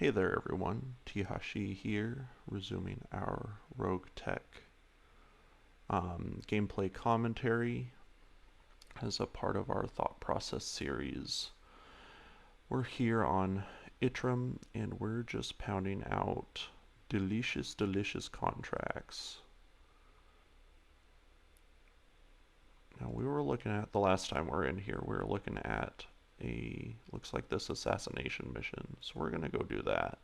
Hey there everyone, Teehashee here, resuming our RogueTech gameplay commentary as a part of our thought process series. We're here on Itram and we're just pounding out delicious contracts. Now we were looking at, the last time we were in here, we were looking at looks like this assassination mission, so we're going to go do that.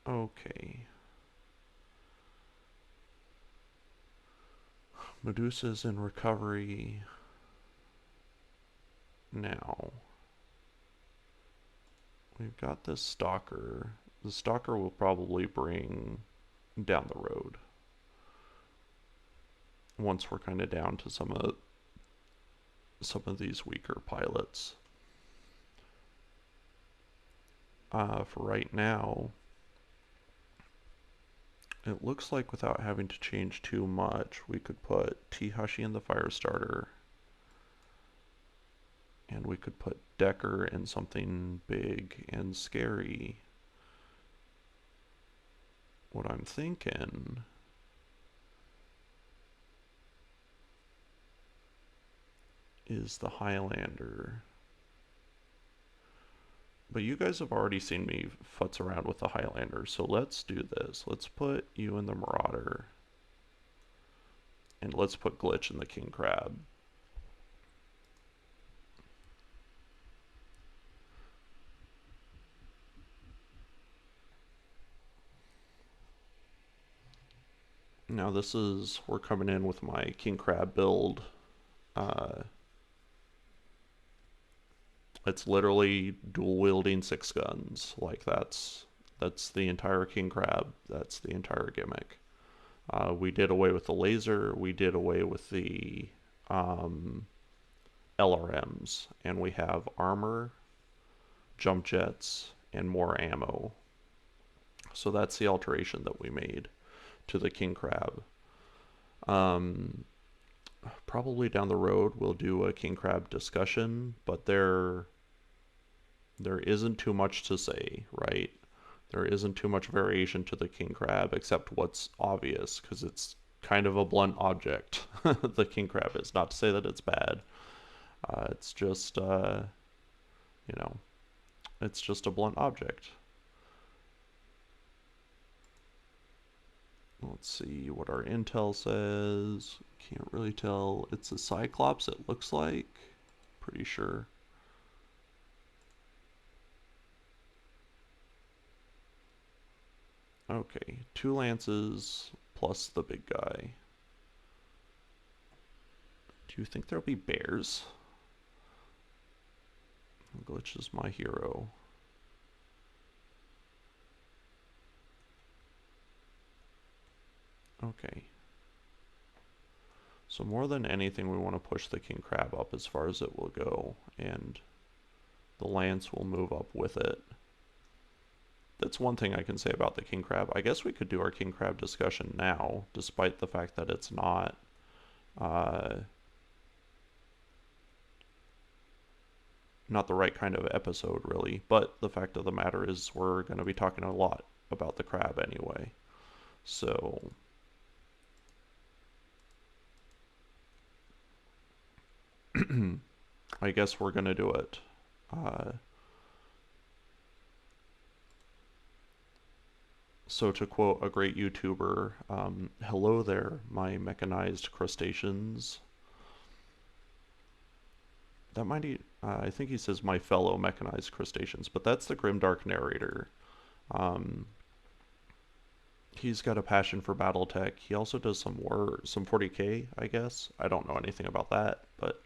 Okay. Medusa's in recovery now. We've got this stalker. The stalker will probably bring down the road once we're kind of down to some of these weaker pilots. For right now, it looks like without having to change too much, we could put Teehashee in the fire starter, and we could put Decker in something big and scary. What I'm thinking is the Highlander. But you guys have already seen me futz around with the Highlander, so let's do this. Let's put you in the Marauder. And let's put Glitch in the King Crab. Now we're coming in with my King Crab build. It's literally dual wielding 6 guns. Like that's the entire King Crab. That's the entire gimmick. We did away with the laser. We did away with the LRMs, and we have armor, jump jets, and more ammo. So that's the alteration that we made to the King Crab. Probably down the road we'll do a King Crab discussion, but there isn't too much to say, right? There isn't too much variation to the King Crab except what's obvious, because it's kind of a blunt object. The King Crab is. Not to say that it's bad. It's just, it's just a blunt object. Let's see what our intel says. Can't really tell. It's a Cyclops, it looks like. Pretty sure. Okay, 2 lances plus the big guy. Do you think there'll be bears? Glitch is my hero. Okay. So more than anything, we want to push the King Crab up as far as it will go, and the lance will move up with it. That's one thing I can say about the King Crab. I guess we could do our King Crab discussion now, despite the fact that it's not not the right kind of episode, really. But the fact of the matter is we're going to be talking a lot about the crab anyway. So I guess we're going to do it. So to quote a great YouTuber, hello there, my mechanized crustaceans. That might be, I think he says my fellow mechanized crustaceans, but that's the grimdark narrator. He's got a passion for BattleTech. He also does some 40K, I guess. I don't know anything about that, but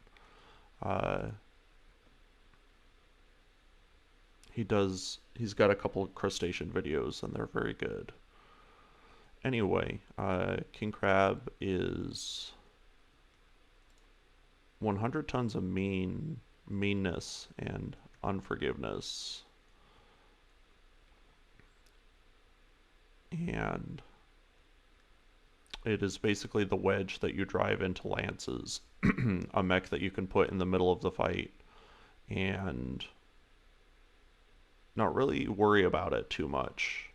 he's got a couple of crustacean videos and they're very good. Anyway, King Crab is 100 tons of meanness and unforgiveness. And It is basically the wedge that you drive into lances. A mech that you can put in the middle of the fight and not really worry about it too much.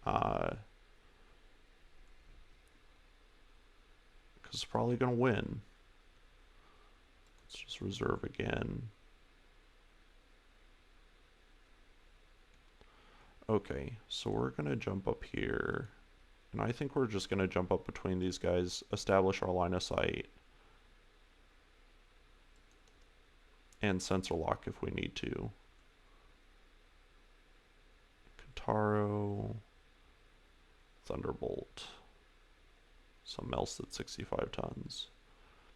Because it's probably going to win. Let's just reserve again. Okay, so we're going to jump up here. And I think we're just going to jump up between these guys, establish our line of sight, and sensor lock if we need to. Kentaro, Thunderbolt, some else that's 65 tons.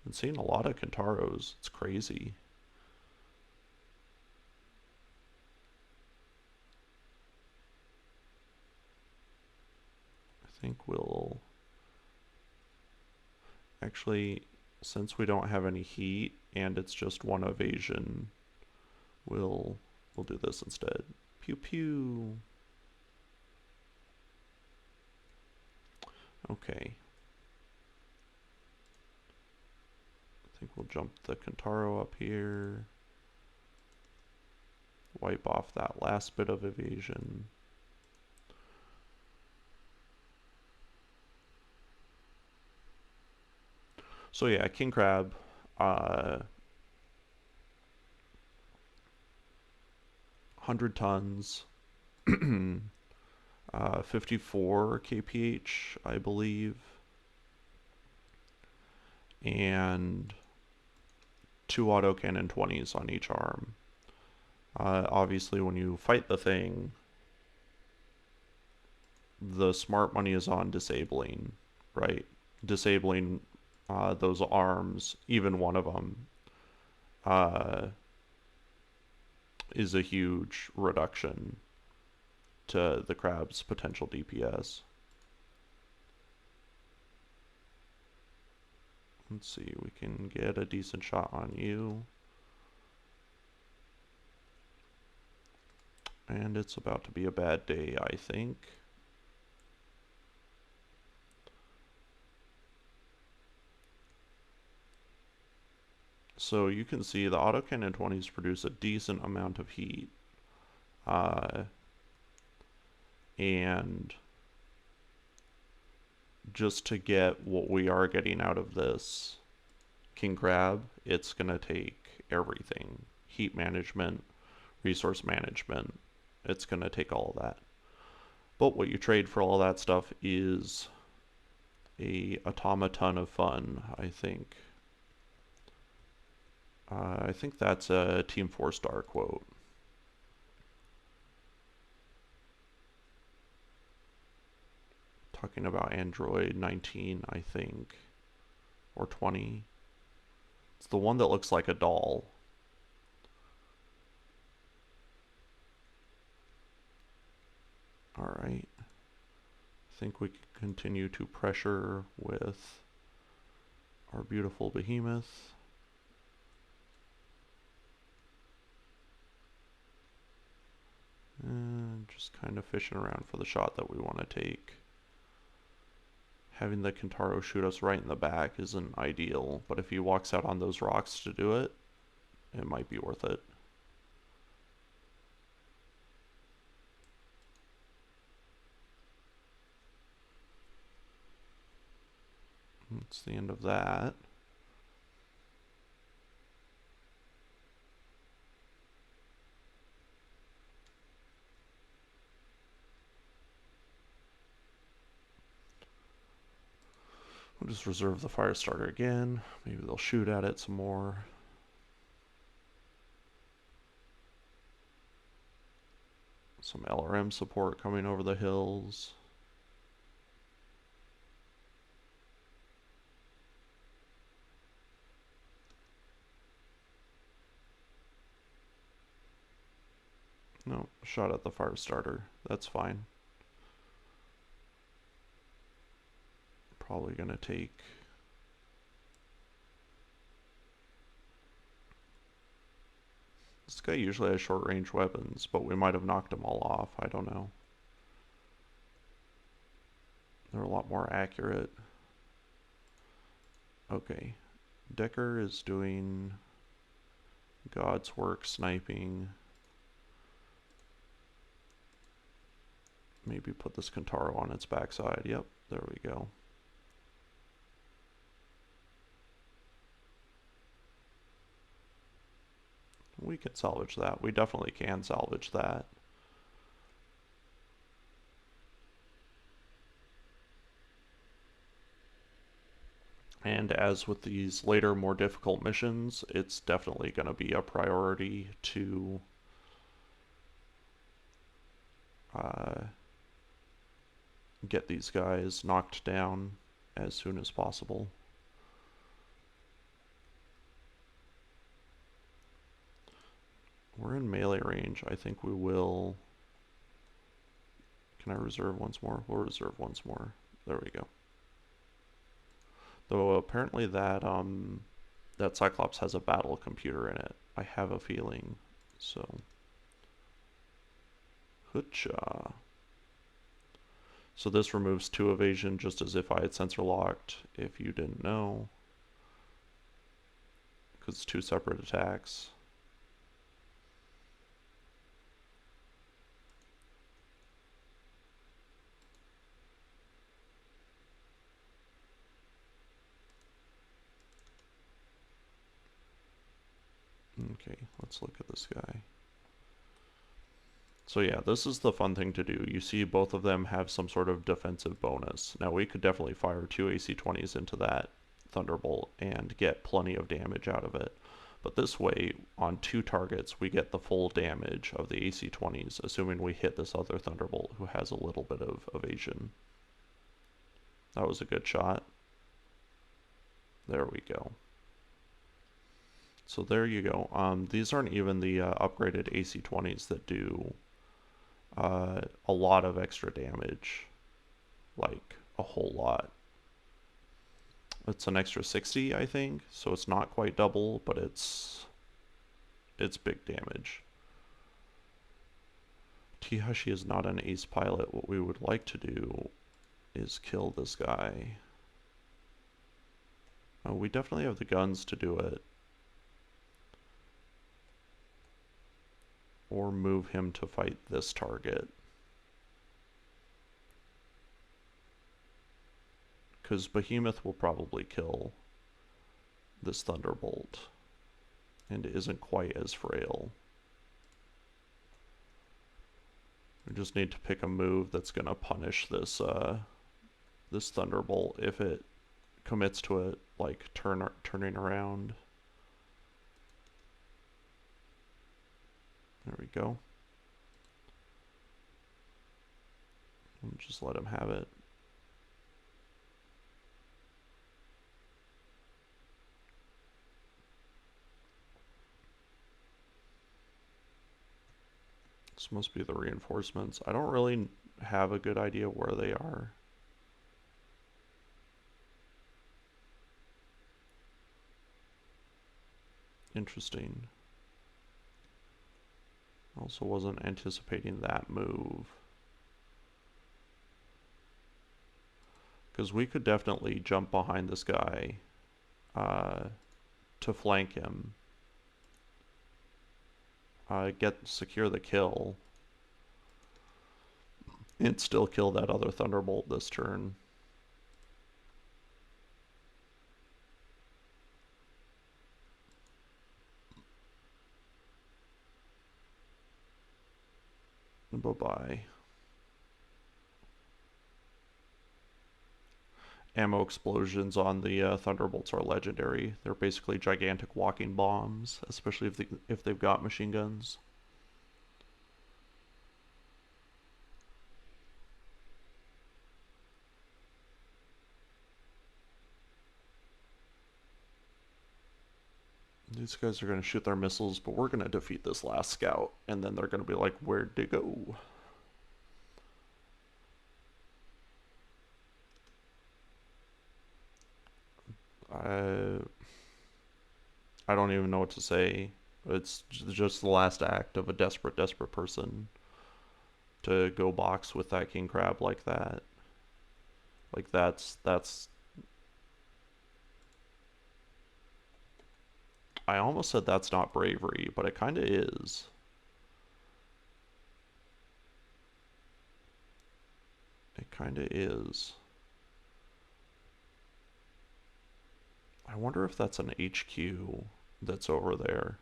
Been seeing a lot of Kentaros. It's crazy. I think we'll actually, since we don't have any heat and it's just one evasion, we'll do this instead. Pew pew. Okay. I think we'll jump the Kentaro up here. Wipe off that last bit of evasion. So yeah, King Crab, 100 tons, 54 kph, I believe, and 2 autocannon 20s on each arm. Obviously, when you fight the thing, the smart money is on disabling, right? Disabling those arms, even one of them, is a huge reduction to the crab's potential DPS. Let's see, we can get a decent shot on you. And it's about to be a bad day, I think. So you can see the autocannon 20s produce a decent amount of heat. And just to get what we are getting out of this King Crab, it's going to take everything. Heat management, resource management. It's going to take all of that. But what you trade for all that stuff is a automaton of fun, I think. I think that's a Team 4-star quote. Talking about Android 19, I think, or 20. It's the one that looks like a doll. All right. I think we can continue to pressure with our beautiful behemoth. And just kind of fishing around for the shot that we want to take. Having the Kentaro shoot us right in the back isn't ideal, but if he walks out on those rocks to do it, it might be worth it. That's the end of that. We'll just reserve the fire starter again. Maybe they'll shoot at it some more. Some LRM support coming over the hills. No, shot at the fire starter. That's fine. Probably gonna take this guy usually has short range weapons, but we might have knocked them all off. I don't know. They're a lot more accurate. Okay. Decker is doing God's work sniping. Maybe put this Kentaro on its backside. Yep, there we go. We can salvage that. We definitely can salvage that. And as with these later, more difficult missions, it's definitely going to be a priority to get these guys knocked down as soon as possible. We're in melee range. I think we will... Can I reserve once more? We'll reserve once more. There we go. Though apparently that that Cyclops has a battle computer in it. I have a feeling. So... Hutcha. So this removes 2 evasion just as if I had sensor locked, if you didn't know. Because it's 2 separate attacks. Okay, let's look at this guy. So yeah, this is the fun thing to do. You see both of them have some sort of defensive bonus. Now we could definitely fire 2 AC-20s into that Thunderbolt and get plenty of damage out of it. But this way, on 2 targets, we get the full damage of the AC-20s, assuming we hit this other Thunderbolt who has a little bit of evasion. That was a good shot. There we go. So there you go. These aren't even the upgraded AC-20s that do a lot of extra damage, like a whole lot. It's an extra 60, I think, so it's not quite double, but it's big damage. Teehashee is not an ace pilot. What we would like to do is kill this guy. We definitely have the guns to do it. Or move him to fight this target. Because Behemoth will probably kill this Thunderbolt. And isn't quite as frail. We just need to pick a move that's going to punish this this Thunderbolt if it commits to it, like turning around. There we go. And just let him have it. This must be the reinforcements. I don't really have a good idea where they are. Interesting. Also wasn't anticipating that move. Because we could definitely jump behind this guy to flank him. Secure the kill. And still kill that other Thunderbolt this turn. Bye-bye. Ammo explosions on the Thunderbolts are legendary. They're basically gigantic walking bombs, especially if they've got machine guns. These guys are going to shoot their missiles, but we're going to defeat this last scout, and then they're going to be like, where'd they go? I don't even know what to say. It's just the last act of a desperate person to go box with that king crab like that. Like that's I almost said that's not bravery, but it kind of is. It kind of is. I wonder if that's an HQ that's over there.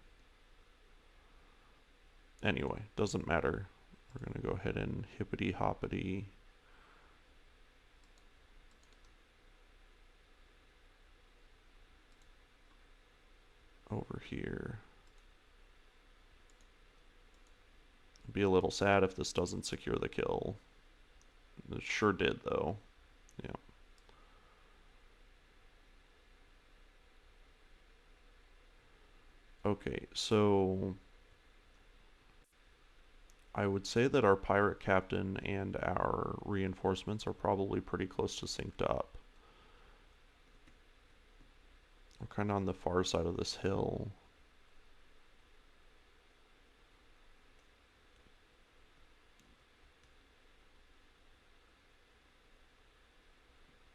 Anyway, doesn't matter. We're going to go ahead and hippity hoppity. Over here. It'd be a little sad if this doesn't secure the kill. It sure did, though. Yeah. Okay, so I would say that our pirate captain and our reinforcements are probably pretty close to synced up. We're kind of on the far side of this hill.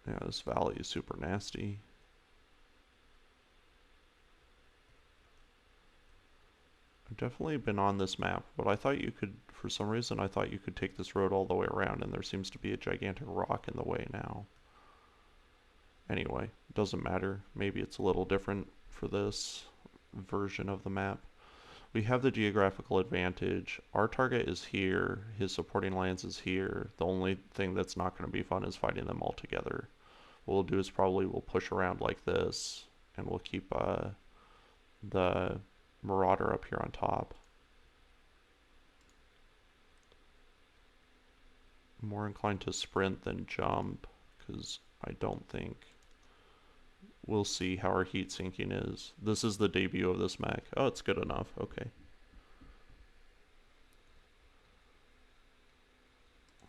Yeah, this valley is super nasty. I've definitely been on this map, but I thought you could, for some reason, I thought you could take this road all the way around, and there seems to be a gigantic rock in the way now. Anyway, doesn't matter. Maybe it's a little different for this version of the map. We have the geographical advantage. Our target is here. His supporting lands is here. The only thing that's not going to be fun is fighting them all together. What we'll do is probably we'll push around like this, and we'll keep the Marauder up here on top. More inclined to sprint than jump, because I don't think... We'll see how our heat sinking is. This is the debut of this mech. Oh, it's good enough. Okay.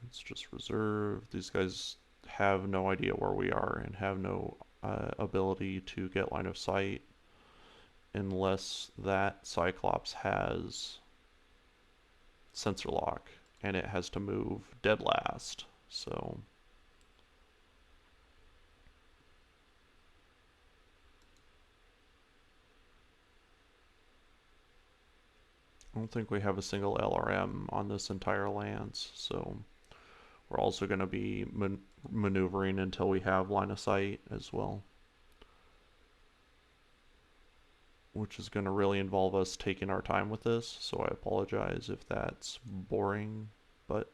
Let's just reserve. These guys have no idea where we are and have no ability to get line of sight unless that Cyclops has sensor lock and it has to move dead last. So I don't think we have a single LRM on this entire lance, so we're also going to be maneuvering until we have line of sight as well, which is going to really involve us taking our time with this, so I apologize if that's boring, but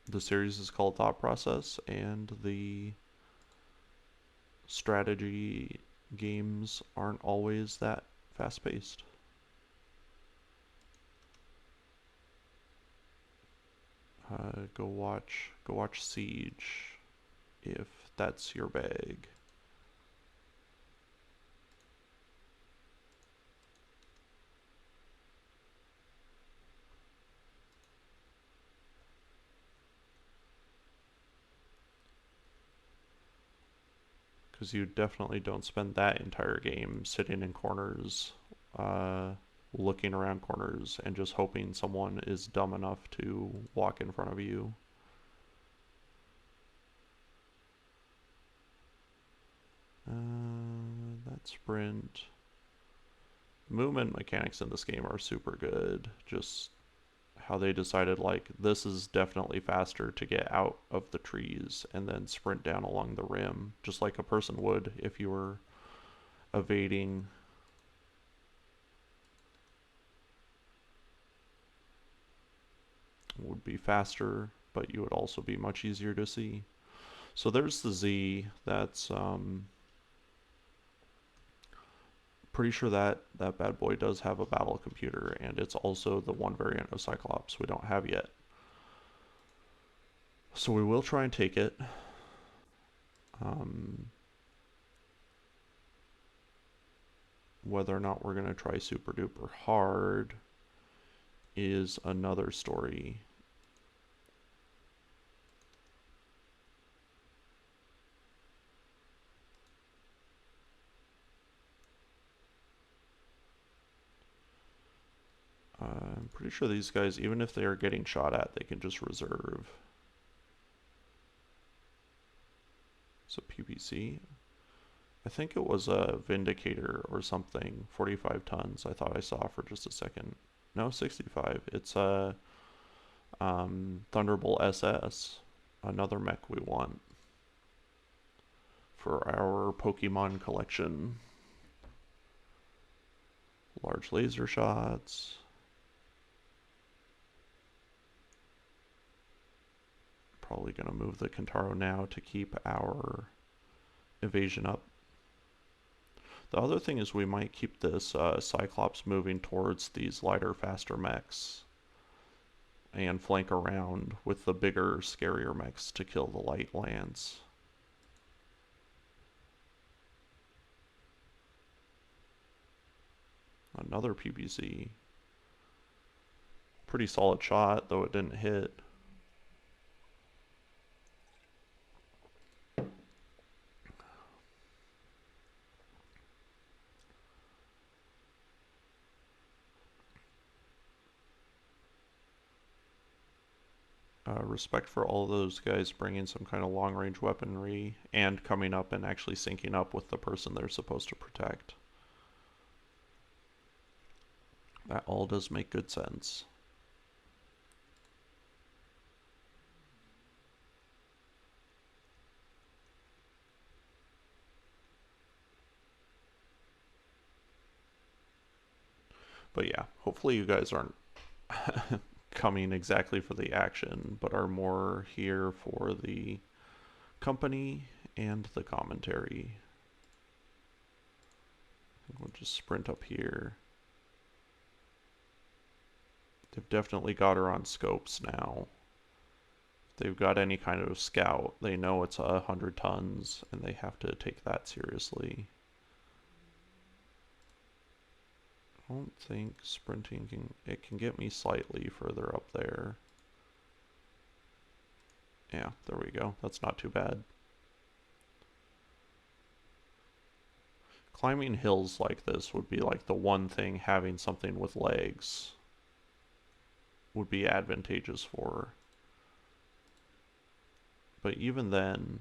the series is called Thought Process, and the strategy games aren't always that fast-paced. Go watch Siege if that's your bag. Because you definitely don't spend that entire game sitting in corners, looking around corners, and just hoping someone is dumb enough to walk in front of you. That sprint. Movement mechanics in this game are super good. Just how they decided, like, this is definitely faster to get out of the trees and then sprint down along the rim, just like a person would if you were evading. It would be faster, but you would also be much easier to see. So there's the Z. That's pretty sure that bad boy does have a battle computer, and it's also the one variant of Cyclops we don't have yet. So we will try and take it. Whether or not we're going to try super duper hard is another story. I'm pretty sure these guys, even if they are getting shot at, they can just reserve. So PPC. I think it was a Vindicator or something, 45 tons, I thought I saw for just a second. No, 65. It's a Thunderbolt SS, another mech we want for our Pokemon collection. Large laser shots. Probably going to move the Kentaro now to keep our evasion up. The other thing is we might keep this Cyclops moving towards these lighter, faster mechs and flank around with the bigger, scarier mechs to kill the light lands. Another PBZ. Pretty solid shot, though it didn't hit. Respect for all those guys bringing some kind of long-range weaponry and coming up and actually syncing up with the person they're supposed to protect. That all does make good sense. But yeah, hopefully you guys aren't coming exactly for the action, but are more here for the company and the commentary. I think we'll just sprint up here. They've definitely got her on scopes now. If they've got any kind of scout, they know it's 100 tons, and they have to take that seriously. I don't think sprinting can get me slightly further up there. Yeah, there we go. That's not too bad. Climbing hills like this would be like the one thing having something with legs would be advantageous for. But even then,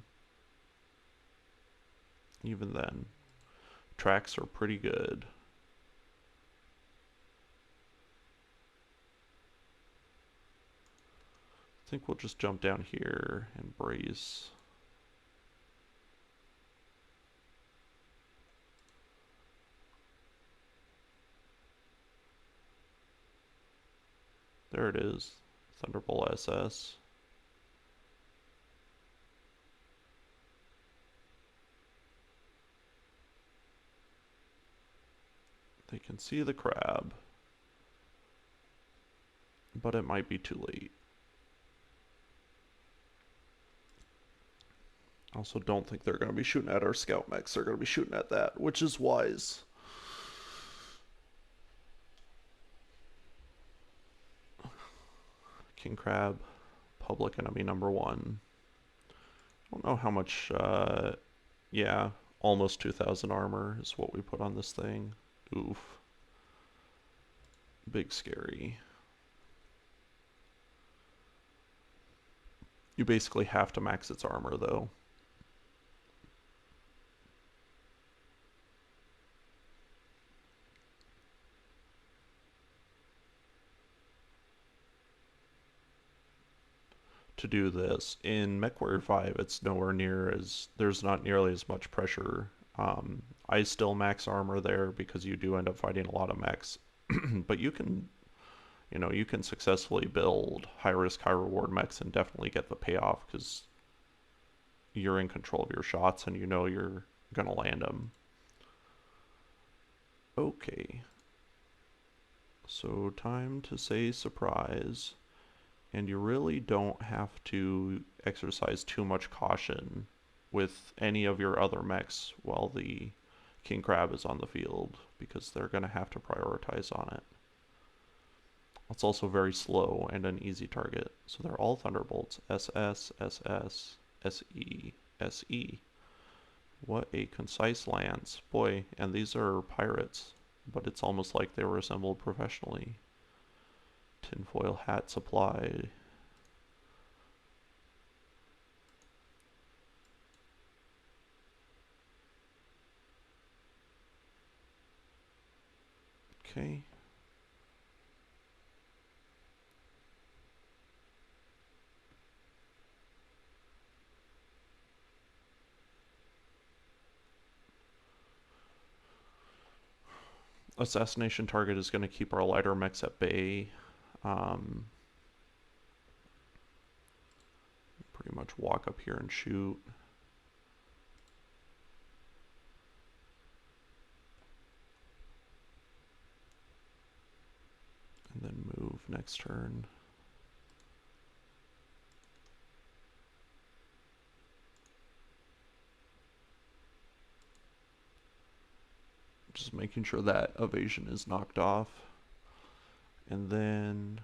tracks are pretty good. I think we'll just jump down here and brace. There it is, Thunderbolt SS. They can see the crab, but it might be too late. I also don't think they're going to be shooting at our scout mechs. They're going to be shooting at that, which is wise. King Crab, public enemy number 1. I don't know how much, yeah, almost 2,000 armor is what we put on this thing. Oof. Big scary. You basically have to max its armor, though. To do this. In MechWarrior 5, it's nowhere near as, there's not nearly as much pressure. I still max armor there because you do end up fighting a lot of mechs, but you can successfully build high risk, high reward mechs and definitely get the payoff because you're in control of your shots and you know you're gonna land them. Okay. So time to say surprise. And you really don't have to exercise too much caution with any of your other mechs while the King Crab is on the field, because they're going to have to prioritize on it. It's also very slow and an easy target, so they're all Thunderbolts. SS, SS, SE, SE. What a concise lance. Boy, and these are pirates, but it's almost like they were assembled professionally. Tinfoil hat supplied. Okay. Assassination target is going to keep our lighter mechs at bay. Pretty much walk up here and shoot. And then move next turn. Just making sure that evasion is knocked off. And then...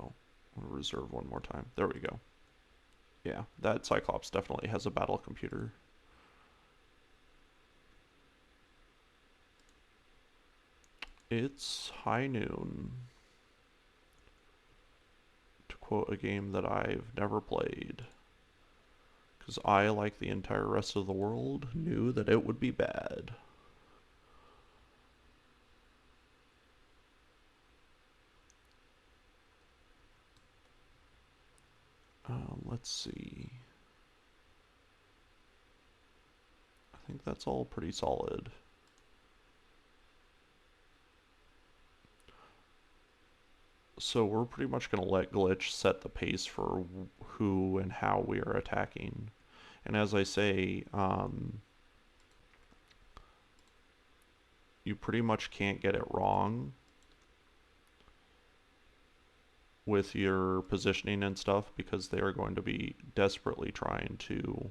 oh, I'm going to reserve one more time. There we go. Yeah, that Cyclops definitely has a battle computer. It's high noon. To quote a game that I've never played. Because I, like the entire rest of the world, knew that it would be bad. Let's see. I think that's all pretty solid. So we're pretty much going to let Glitch set the pace for who and how we are attacking. And as I say, you pretty much can't get it wrong with your positioning and stuff, because they are going to be desperately trying to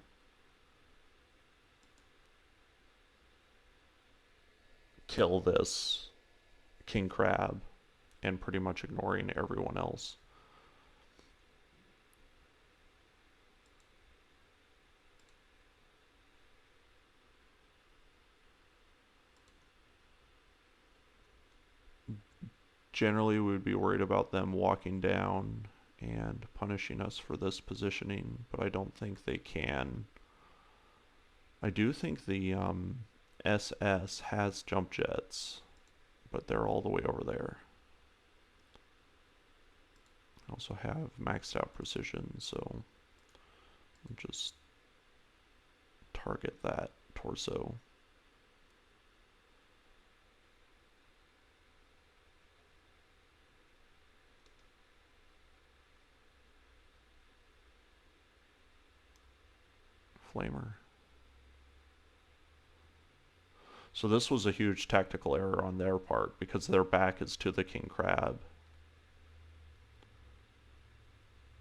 kill this King Crab and pretty much ignoring everyone else. Generally, we would be worried about them walking down and punishing us for this positioning, but I don't think they can. I do think the SS has jump jets, but they're all the way over there. I also have maxed out precision, so I'll just target that torso. Flamer. So this was a huge tactical error on their part, because their back is to the King Crab.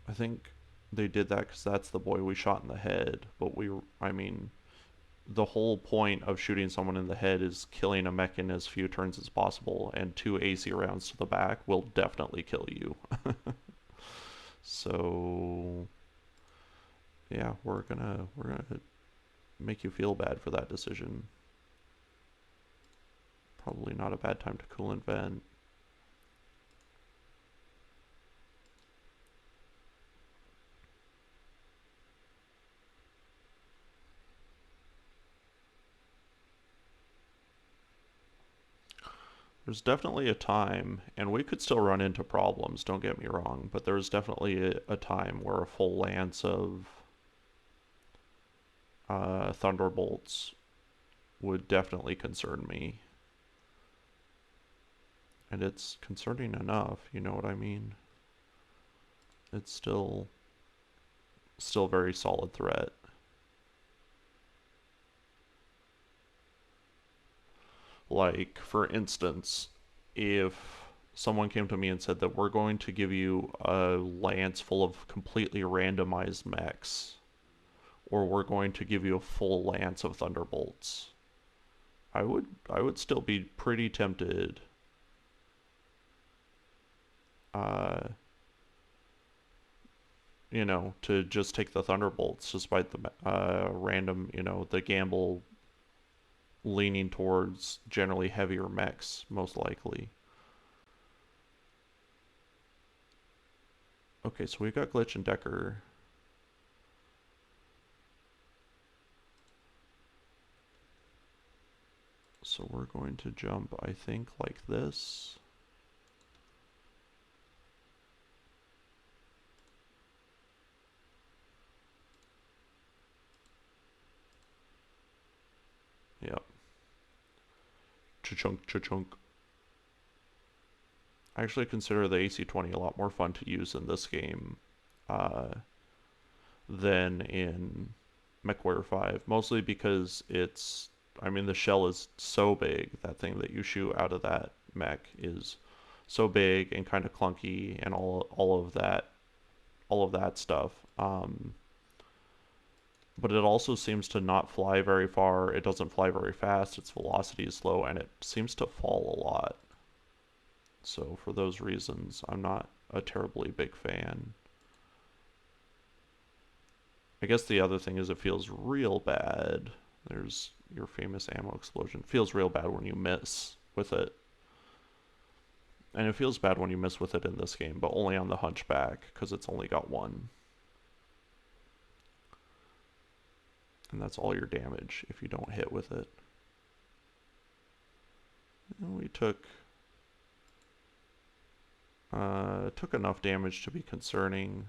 I think they did that because that's the boy we shot in the head, but I mean, the whole point of shooting someone in the head is killing a mech in as few turns as possible, and 2 AC rounds to the back will definitely kill you. So yeah, we're gonna make you feel bad for that decision. Probably not a bad time to cool and vent. There's definitely a time, and we could still run into problems, don't get me wrong, but there's definitely a time where a full lance of Thunderbolts would definitely concern me. And it's concerning enough, you know what I mean? It's still very solid threat. Like, for instance, if someone came to me and said that we're going to give you a lance full of completely randomized mechs, or we're going to give you a full lance of Thunderbolts, I would still be pretty tempted you know, to just take the Thunderbolts despite the random, you know, the gamble leaning towards generally heavier mechs, most likely. Okay, so we've got Glitch and Decker. So we're going to jump, I think, like this. Yep. Cha-chunk, cha-chunk. I actually consider the AC-20 a lot more fun to use in this game than in MechWarrior 5, mostly because it's, I mean, the shell is so big. That thing that you shoot out of that mech is so big and kind of clunky and all of that stuff. But it also seems to not fly very far. It doesn't fly very fast. Its velocity is slow, and it seems to fall a lot. So for those reasons, I'm not a terribly big fan. I guess the other thing is it feels real bad. There's your famous ammo explosion. It feels real bad when you miss with it. And it feels bad when you miss with it in this game, but only on the Hunchback, because it's only got one. And that's all your damage if you don't hit with it. And we took enough damage to be concerning.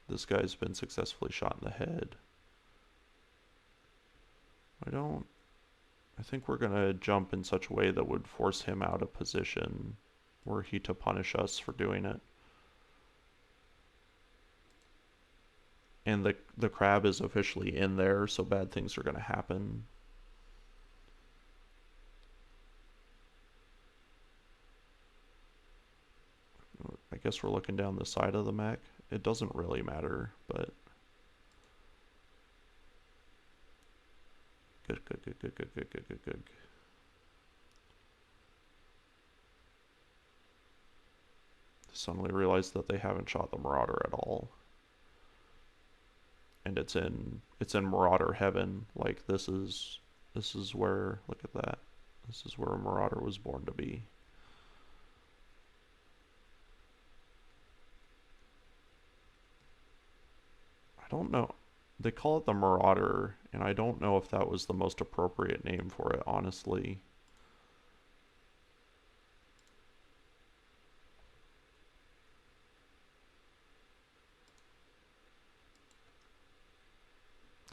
This guy's been successfully shot in the head. I think we're gonna jump in such a way that would force him out of position were he to punish us for doing it. And the crab is officially in there, so bad things are gonna happen. I guess we're looking down the side of the mech. It doesn't really matter, but good. Suddenly realized that they haven't shot the Marauder at all. And it's in Marauder heaven. Like this is where, look at that. This is where a Marauder was born to be. I don't know. They call it the Marauder, and I don't know if that was the most appropriate name for it, honestly.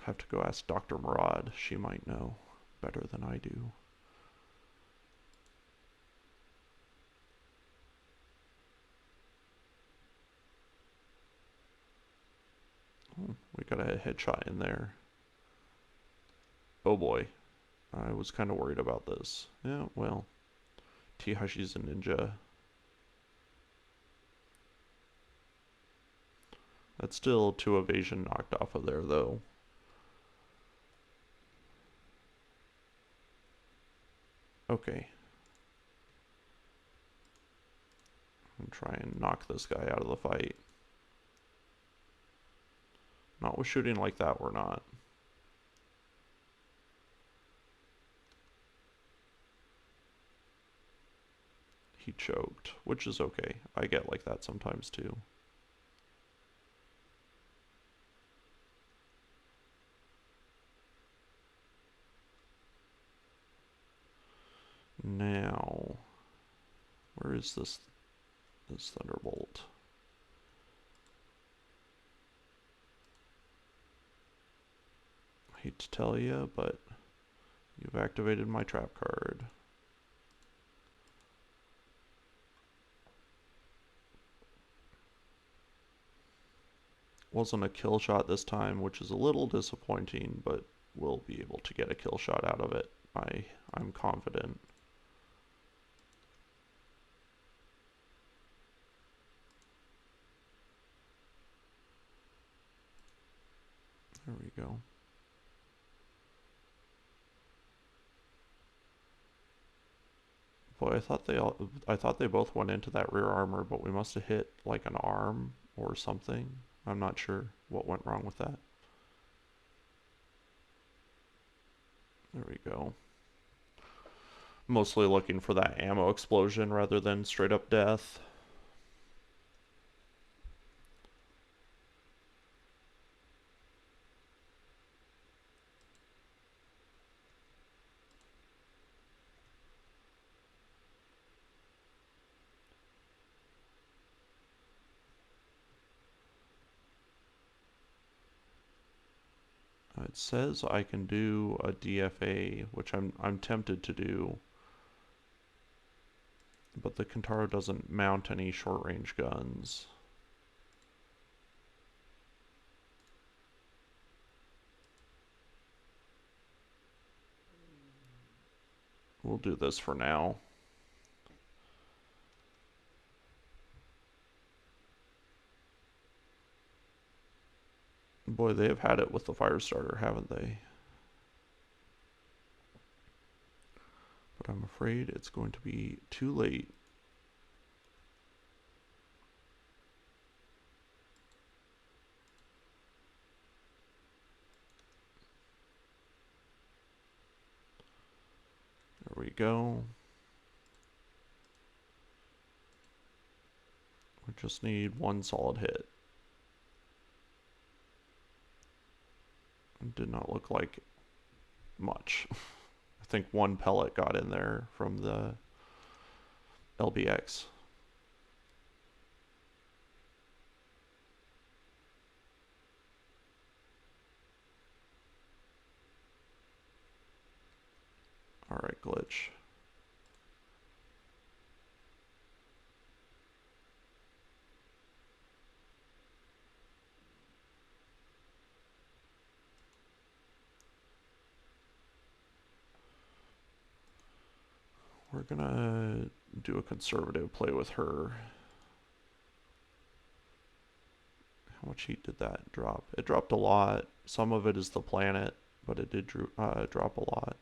I have to go ask Dr. Murad. She might know better than I do. Oh, we got a headshot in there. Oh boy. I was kind of worried about this. Yeah, well. Teehashee's a ninja. That's still 2 evasion knocked off of there, though. Okay. I'm try and knock this guy out of the fight. Not with shooting like that, we're not. He choked, which is okay. I get like that sometimes too. Now, where is this thunderbolt? I hate to tell you, but you've activated my trap card. Wasn't a kill shot this time, which is a little disappointing, but we'll be able to get a kill shot out of it. I'm confident. There we go. Boy, I thought they both went into that rear armor, but we must have hit like an arm or something. I'm not sure what went wrong with that. There we go. Mostly looking for that ammo explosion rather than straight up death. It says I can do a DFA, which I'm tempted to do, but the Kintaro doesn't mount any short-range guns. We'll do this for now. Boy, they have had it with the Firestarter, haven't they? But I'm afraid it's going to be too late. There we go. We just need one solid hit. It did not look like much. I think one pellet got in there from the LBX. Alright, glitch. We're gonna do a conservative play with her. How much heat did that drop? It dropped a lot. Some of it is the planet, but it did drop a lot.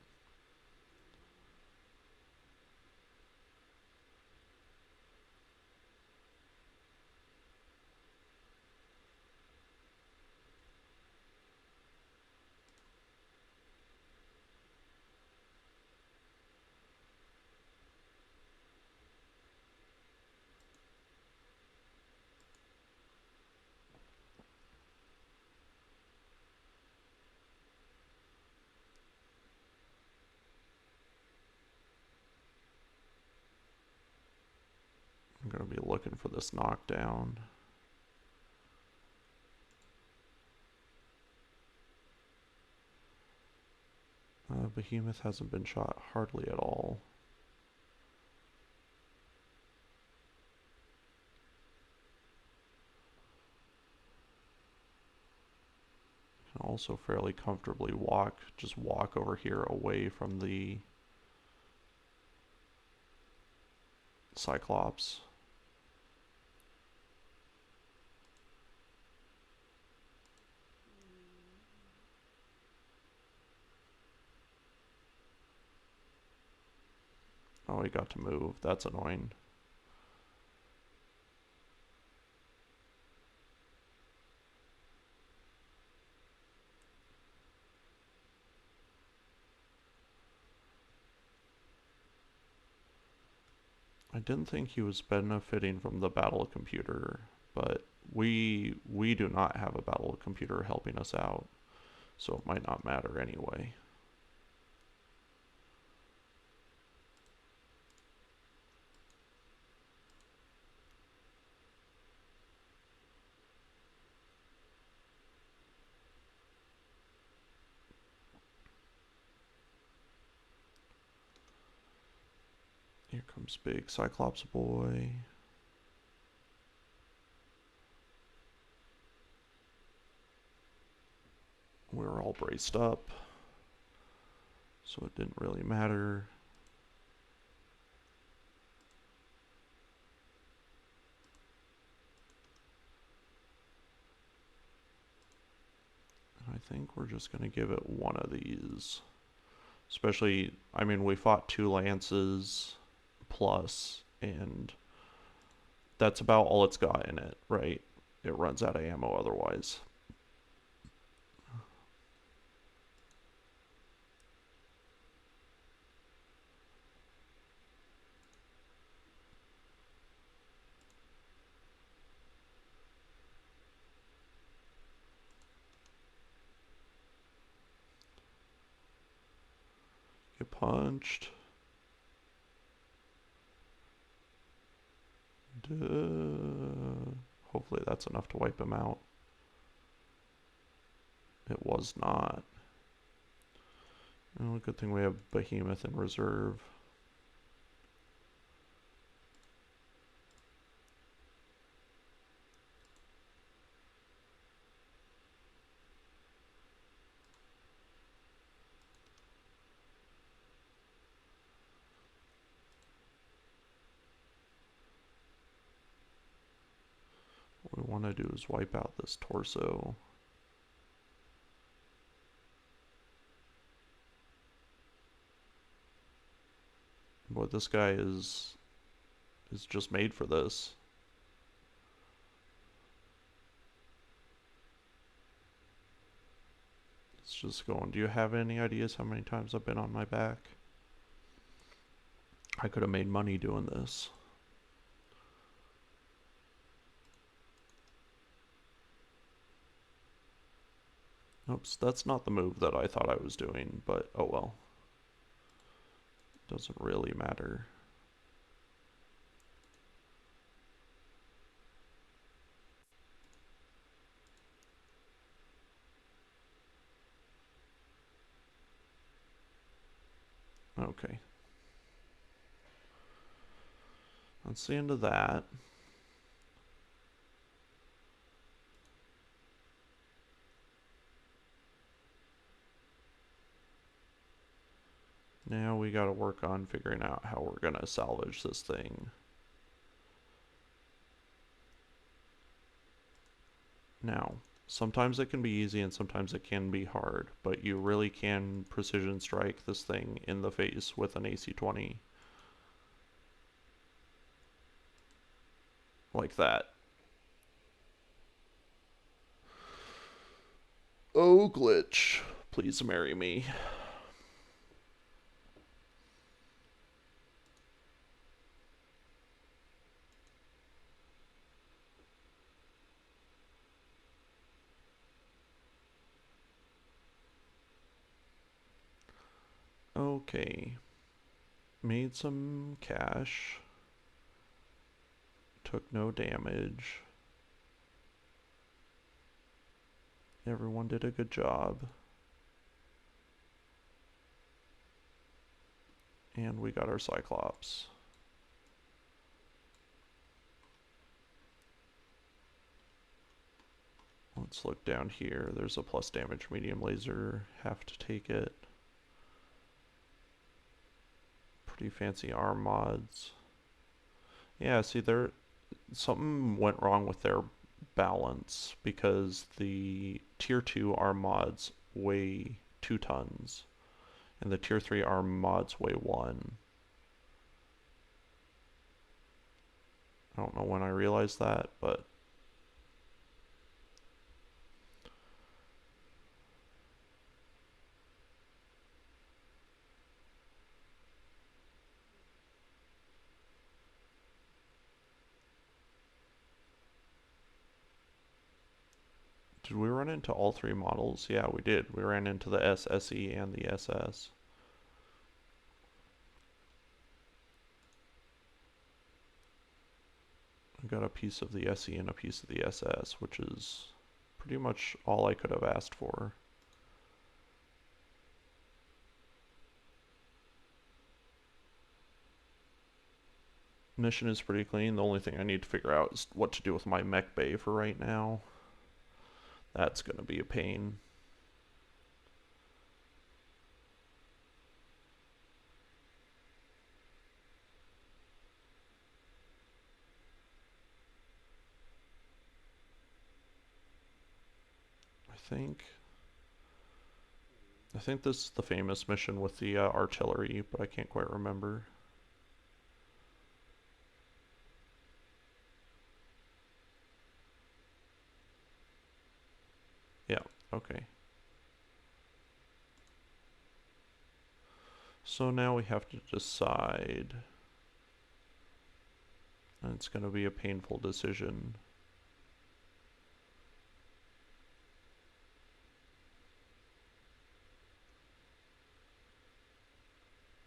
I'm going to be looking for this knockdown. Behemoth hasn't been shot hardly at all. Can also fairly comfortably just walk over here away from the Cyclops. Oh, he got to move. That's annoying. I didn't think he was benefiting from the battle computer, but we do not have a battle computer helping us out, so it might not matter anyway. Here comes big Cyclops boy. We were all braced up, so it didn't really matter. I think we're just going to give it one of these. Especially, I mean, we fought 2 lances plus, and that's about all it's got in it, right? It runs out of ammo otherwise. Get punched. Hopefully that's enough to wipe him out. It was not. Oh, good thing we have Behemoth in reserve. What we want to do is wipe out this torso. Boy, this guy is just made for this. It's just going, do you have any ideas how many times I've been on my back? I could have made money doing this. Oops, that's not the move that I thought I was doing, but oh well. Doesn't really matter. Okay. That's the end of that. Now we gotta work on figuring out how we're gonna salvage this thing. Now, sometimes it can be easy and sometimes it can be hard, but you really can precision strike this thing in the face with an AC-20. Like that. Oh, glitch. Please marry me. Okay. Made some cash. Took no damage. Everyone did a good job. And we got our Cyclops. Let's look down here. There's a plus damage medium laser. Have to take it. Pretty fancy arm mods. Yeah, see, something went wrong with their balance because the tier 2 arm mods weigh 2 tons and the tier 3 arm mods weigh 1. I don't know when I realized that, but did we run into all 3 models? Yeah, we did. We ran into the SSE and the SS. I got a piece of the SE and a piece of the SS, which is pretty much all I could have asked for. Mission is pretty clean. The only thing I need to figure out is what to do with my mech bay for right now. That's going to be a pain. I think this is the famous mission with the artillery, but I can't quite remember. Yeah, okay. So now we have to decide, and it's going to be a painful decision.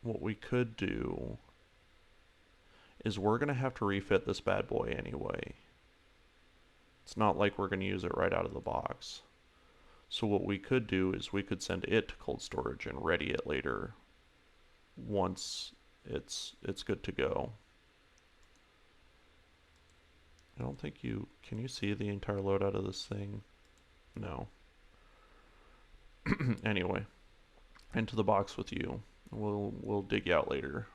What we could do is we're going to have to refit this bad boy anyway. It's not like we're going to use it right out of the box. So what we could do is we could send it to cold storage and ready it later once it's good to go. I don't think you can you see the entire loadout of this thing? No. Anyway, into the box with you. We'll dig you out later.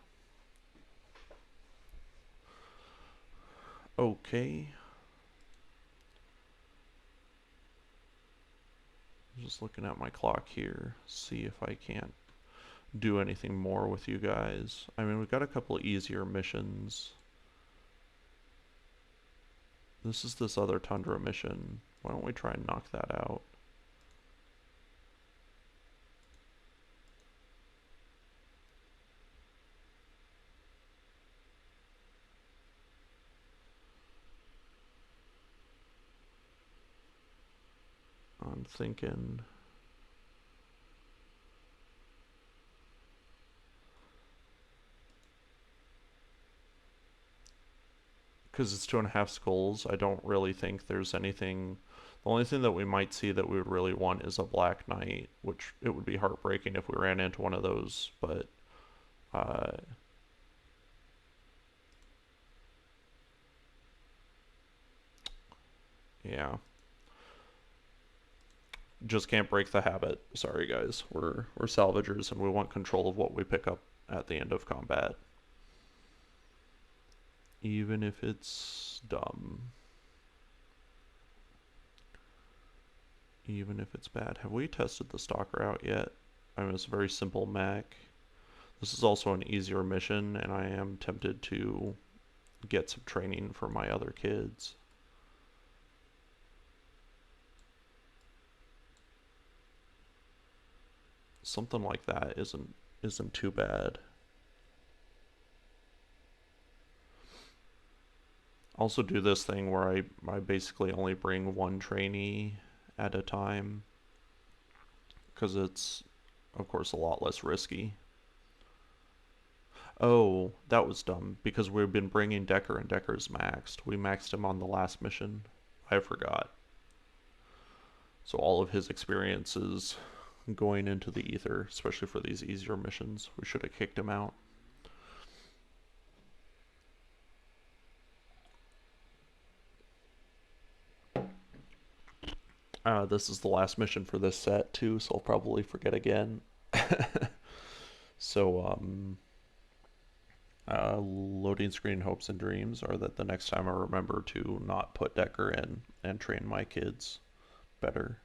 Okay. I'm just looking at my clock here, see if I can't do anything more with you guys. I mean, we've got a couple easier missions. This is this other Tundra mission. Why don't we try and knock that out? I'm thinking... because it's 2.5 skulls, I don't really think there's anything... The only thing that we might see that we would really want is a Black Knight, which it would be heartbreaking if we ran into one of those, but... yeah. Just can't break the habit. Sorry guys, we're salvagers and we want control of what we pick up at the end of combat. Even if it's dumb. Even if it's bad. Have we tested the Stalker out yet? I mean, it's a very simple mech. This is also an easier mission, and I am tempted to get some training for my other kids. Something like that isn't too bad. Also do this thing where I basically only bring one trainee at a time, because it's of course a lot less risky. Oh, that was dumb, because we've been bringing Decker and Decker's maxed. We maxed him on the last mission. I forgot. So all of his experiences going into the ether, especially for these easier missions. We should have kicked him out. This is the last mission for this set too, so I'll probably forget again. So, loading screen hopes and dreams are that the next time I remember to not put Decker in and train my kids better.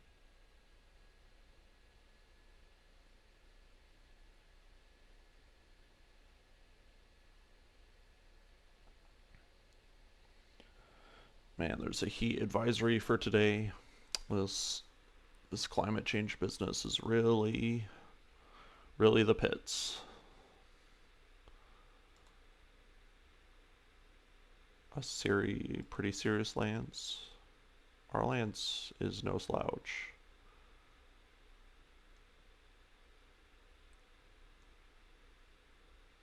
Man, there's a heat advisory for today. This climate change business is really the pits. A pretty serious Lance. Our Lance is no slouch.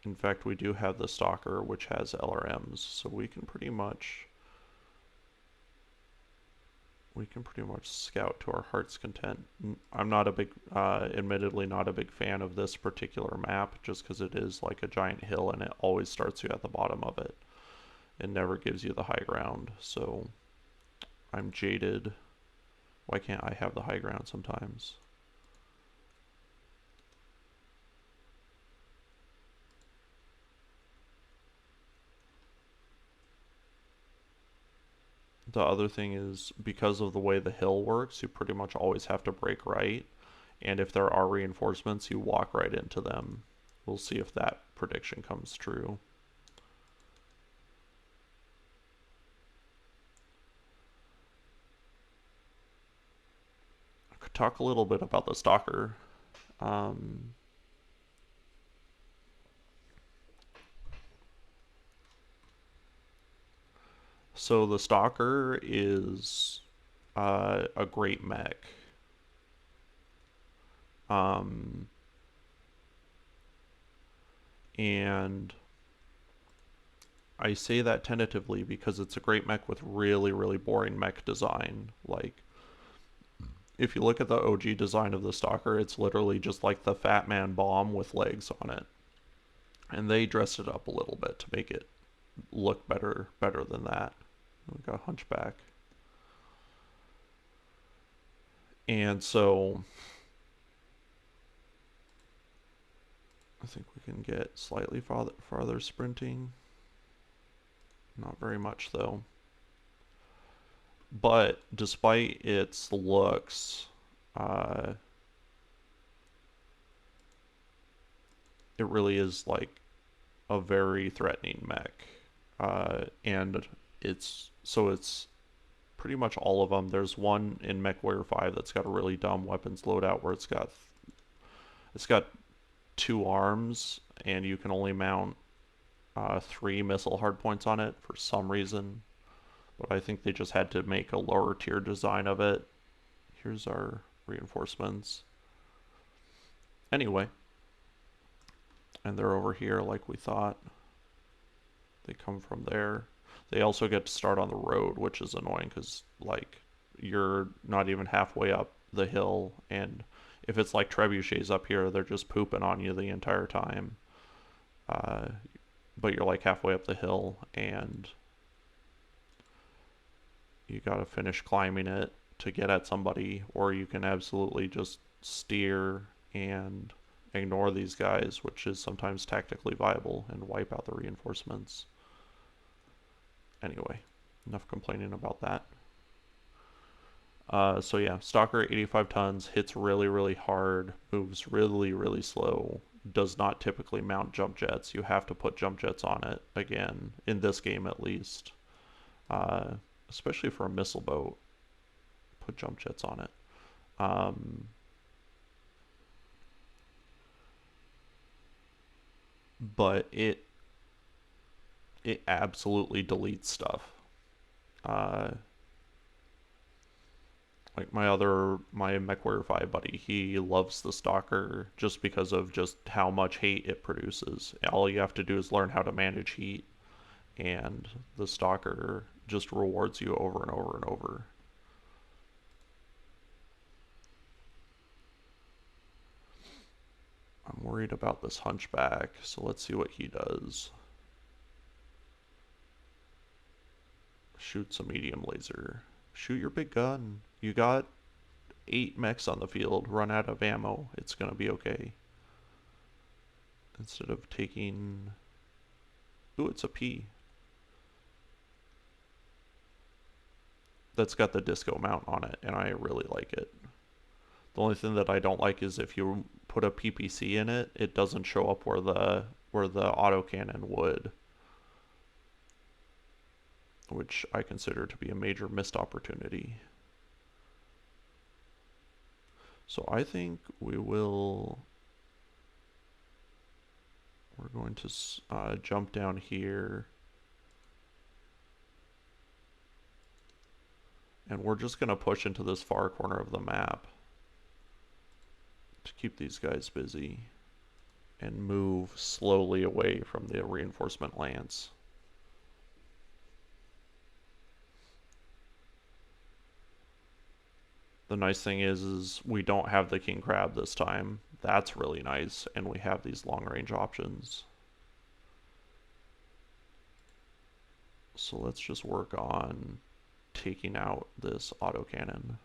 In fact, we do have the Stalker, which has LRMs, so we can pretty much scout to our heart's content. I'm not a big, admittedly not a big fan of this particular map, just because it is like a giant hill and it always starts you at the bottom of it. It never gives you the high ground, so I'm jaded. Why can't I have the high ground sometimes? The other thing is, because of the way the hill works, you pretty much always have to break right, and if there are reinforcements, you walk right into them. We'll see if that prediction comes true. I could talk a little bit about the Stalker. So the Stalker is a great mech. And I say that tentatively because it's a great mech with really boring mech design. Like, if you look at the OG design of the Stalker, it's literally just like the Fat Man bomb with legs on it. And they dressed it up a little bit to make it look better than that. We got Hunchback. And so I think we can get slightly farther sprinting. Not very much though. But despite its looks, it really is like a very threatening mech. And it's pretty much all of them. There's one in MechWarrior 5 that's got a really dumb weapons loadout where it's got 2 arms and you can only mount 3 missile hardpoints on it for some reason. But I think they just had to make a lower tier design of it. Here's our reinforcements. Anyway, and they're over here like we thought. They come from there. They also get to start on the road, which is annoying because like you're not even halfway up the hill, and if it's like trebuchets up here, they're just pooping on you the entire time. But you're like halfway up the hill, and you gotta finish climbing it to get at somebody, or you can absolutely just steer and ignore these guys, which is sometimes tactically viable, and wipe out the reinforcements. Anyway, enough complaining about that. So yeah, Stalker 85 tons, hits really hard, moves really slow, does not typically mount jump jets. You have to put jump jets on it, again, in this game at least. Especially for a missile boat, put jump jets on it. But it absolutely deletes stuff. Like my MechWarrior 5 buddy, he loves the Stalker just because of just how much hate it produces. All you have to do is learn how to manage heat, and the Stalker just rewards you over and over and over. I'm worried about this Hunchback, so let's see what he does. Shoots a medium laser. Shoot your big gun. You got 8 mechs on the field. Run out of ammo. It's gonna be okay. Instead of taking... Ooh, it's a P. That's got the disco mount on it, and I really like it. The only thing that I don't like is if you put a PPC in it, it doesn't show up where the autocannon would, which I consider to be a major missed opportunity. So I think we're going to jump down here, and we're just going to push into this far corner of the map to keep these guys busy and move slowly away from the reinforcement lance. The nice thing is we don't have the king crab this time. That's really nice, and we have these long range options. So let's just work on taking out this autocannon.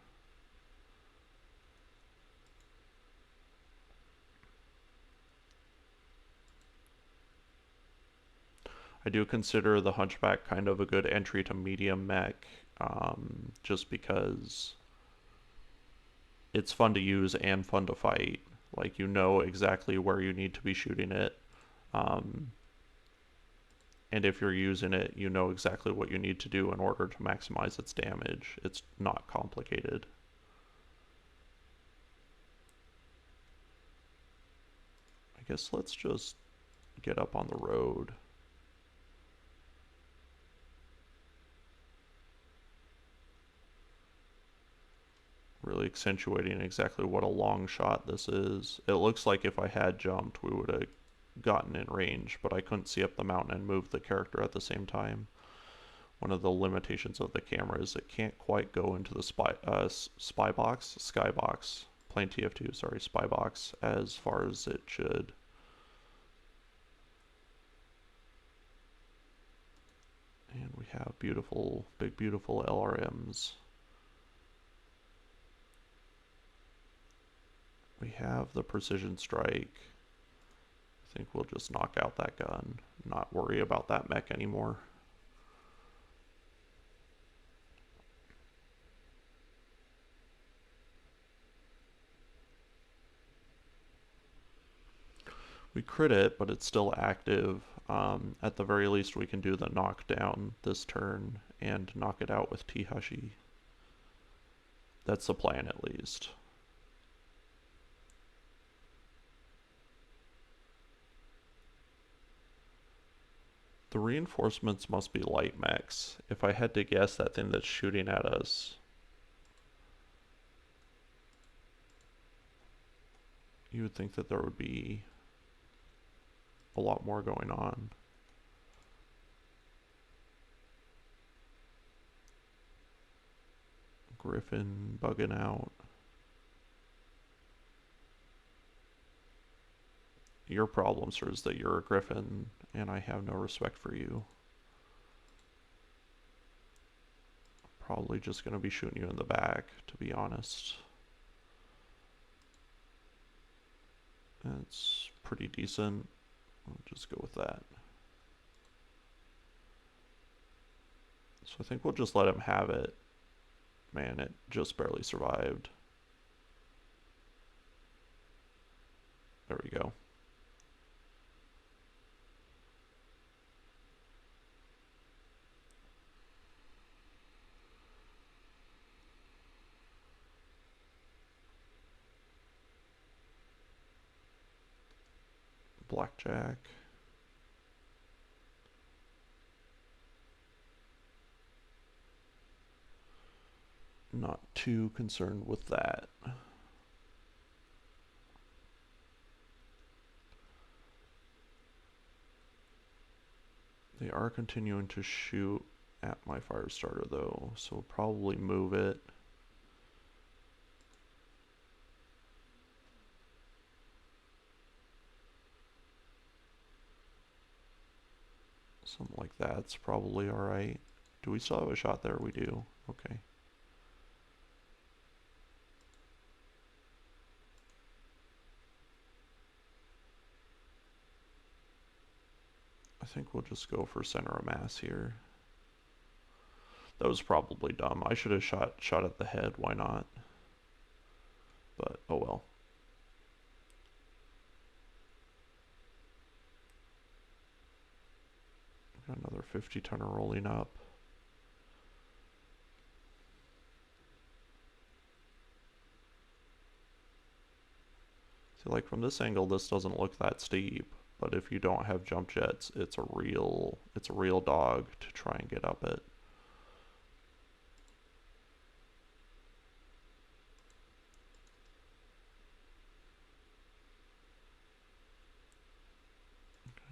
I do consider the Hunchback kind of a good entry to medium mech, just because it's fun to use and fun to fight. Like, you know exactly where you need to be shooting it. And if you're using it, you know exactly what you need to do in order to maximize its damage. It's not complicated. I guess let's just get up on the road. Really accentuating exactly what a long shot this is. It looks like if I had jumped, we would have gotten in range, but I couldn't see up the mountain and move the character at the same time, one of the limitations of the camera is it can't quite go into the skybox, plain TF2, sorry, spy box as far as it should. And we have beautiful, big, beautiful LRMs. We have the precision strike. I think we'll just knock out that gun, not worry about that mech anymore. We crit it, but it's still active. At the very least, we can do the knockdown this turn and knock it out with Teehashee. That's the plan, at least. The reinforcements must be light mechs. If I had to guess, that thing that's shooting at us, you would think that there would be a lot more going on. Griffin bugging out. Your problem, sir, is that you're a Griffin, and I have no respect for you. Probably just going to be shooting you in the back, to be honest. It's pretty decent. I'll just go with that. So I think we'll just let him have it. Man, it just barely survived. There we go. Blackjack. Not too concerned with that. They are continuing to shoot at my fire starter though, so we'll probably move it. Something like that's probably alright. Do we still have a shot there? We do. Okay. I think we'll just go for center of mass here. That was probably dumb. I should have shot at the head. Why not? But oh well. Got another 50-tonner rolling up. See, like from this angle, this doesn't look that steep. But if you don't have jump jets, it's a real dog to try and get up it.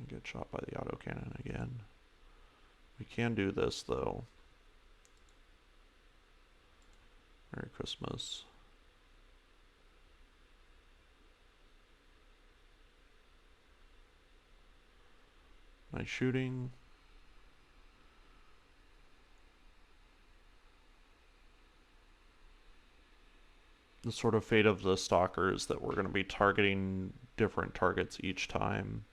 Get shot by the autocannon again. We can do this though. Merry Christmas. Nice shooting. The sort of fate of the stalker is that we're going to be targeting different targets each time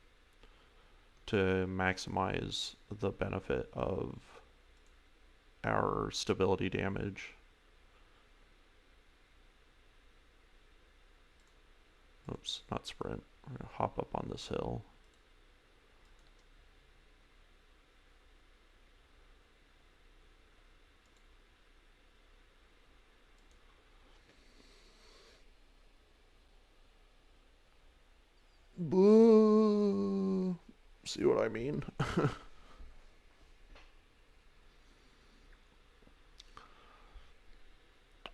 to maximize the benefit of our stability damage. Oops, not sprint. We're going to hop up on this hill. Boo! See what I mean?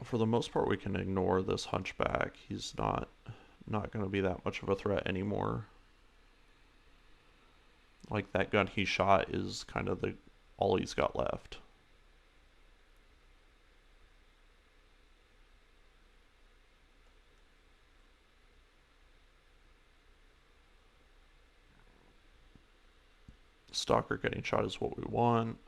For the most part, we can ignore this hunchback. He's not going to be that much of a threat anymore. Like, that gun he shot is kind of all he's got left. Stalker getting shot is what we want.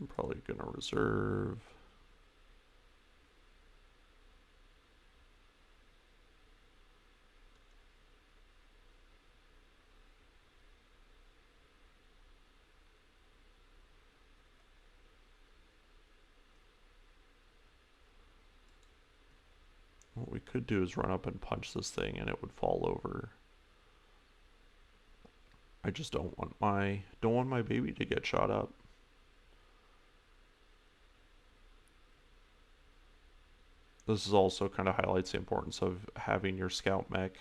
I'm probably gonna reserve. What we could do is run up and punch this thing and it would fall over. I just don't want my baby to get shot up. This is also kind of highlights the importance of having your scout mech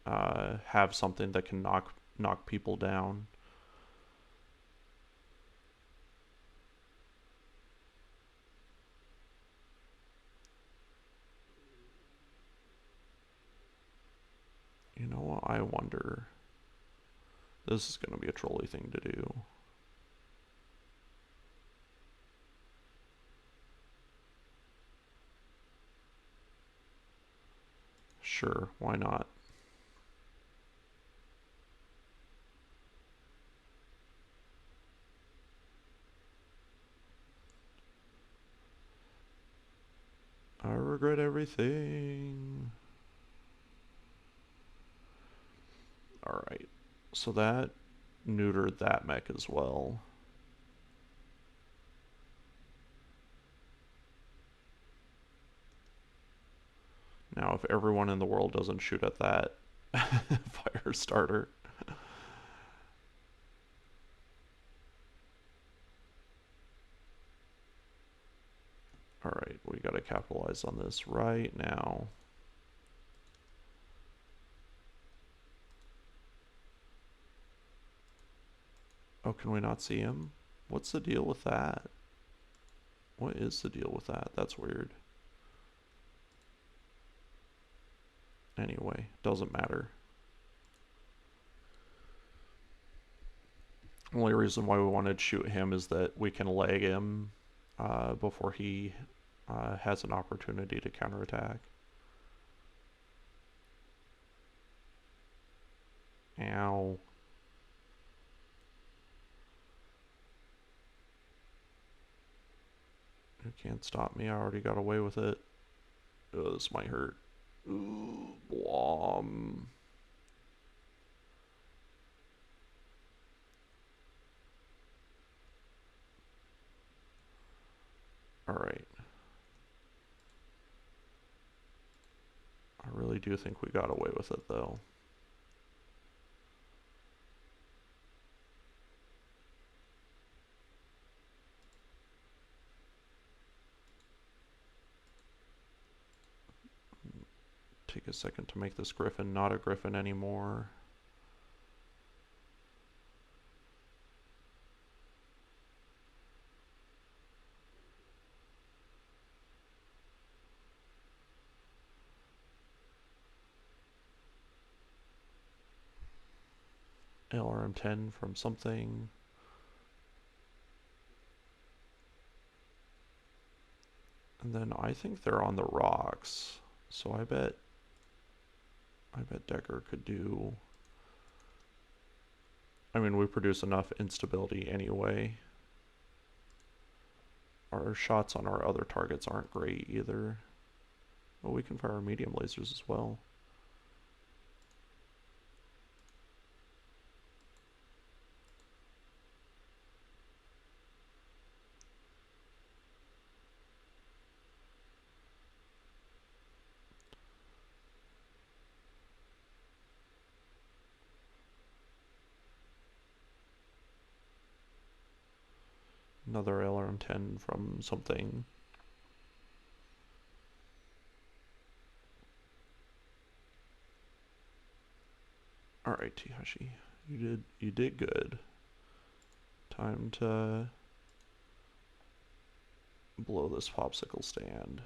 have something that can knock people down. You know what? I wonder. This is going to be a trolly thing to do. Sure, why not? I regret everything. Alright, so that neutered that mech as well. Now, if everyone in the world doesn't shoot at that fire starter. Alright, we gotta capitalize on this right now. Oh, can we not see him? What's the deal with that? What is the deal with that? That's weird. Anyway, doesn't matter. Only reason why we wanted to shoot him is that we can lag him before he has an opportunity to counterattack. Ow. You can't stop me, I already got away with it. Oh, this might hurt. Ooh, blom. Alright. I really do think we got away with it, though. Take a second to make this griffin not a griffin anymore. LRM-10 from something. And then I think they're on the rocks. So I bet Decker could do... I mean, we produce enough instability anyway. Our shots on our other targets aren't great either. But we can fire medium lasers as well. Another LRM-10 from something. Alright, Teehashee. You did good. Time to blow this popsicle stand.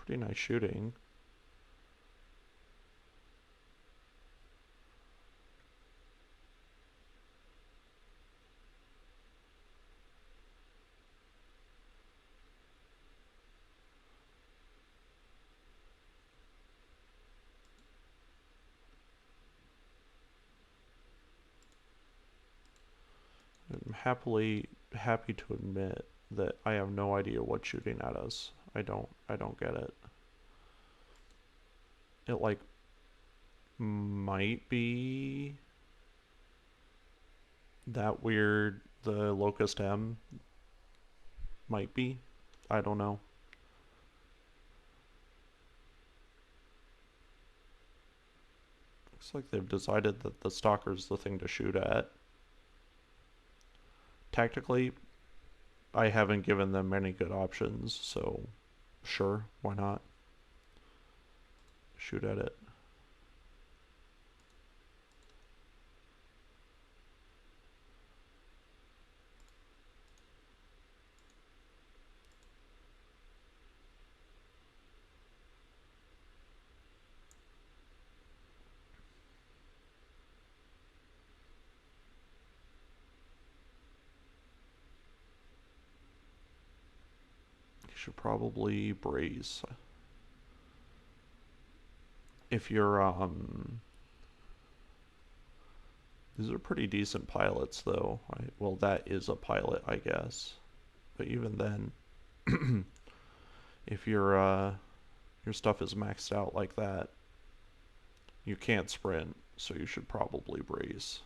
Pretty nice shooting. happy to admit that I have no idea what's shooting at us. I don't get it. It like might be that weird, the Locust M might be. I don't know. Looks like they've decided that the Stalker's the thing to shoot at. Tactically, I haven't given them many good options, so sure, why not? Shoot at it. You should probably brace. If you're, these are pretty decent pilots, though. Well, that is a pilot, I guess. But even then, if your stuff is maxed out like that, you can't sprint, so you should probably brace.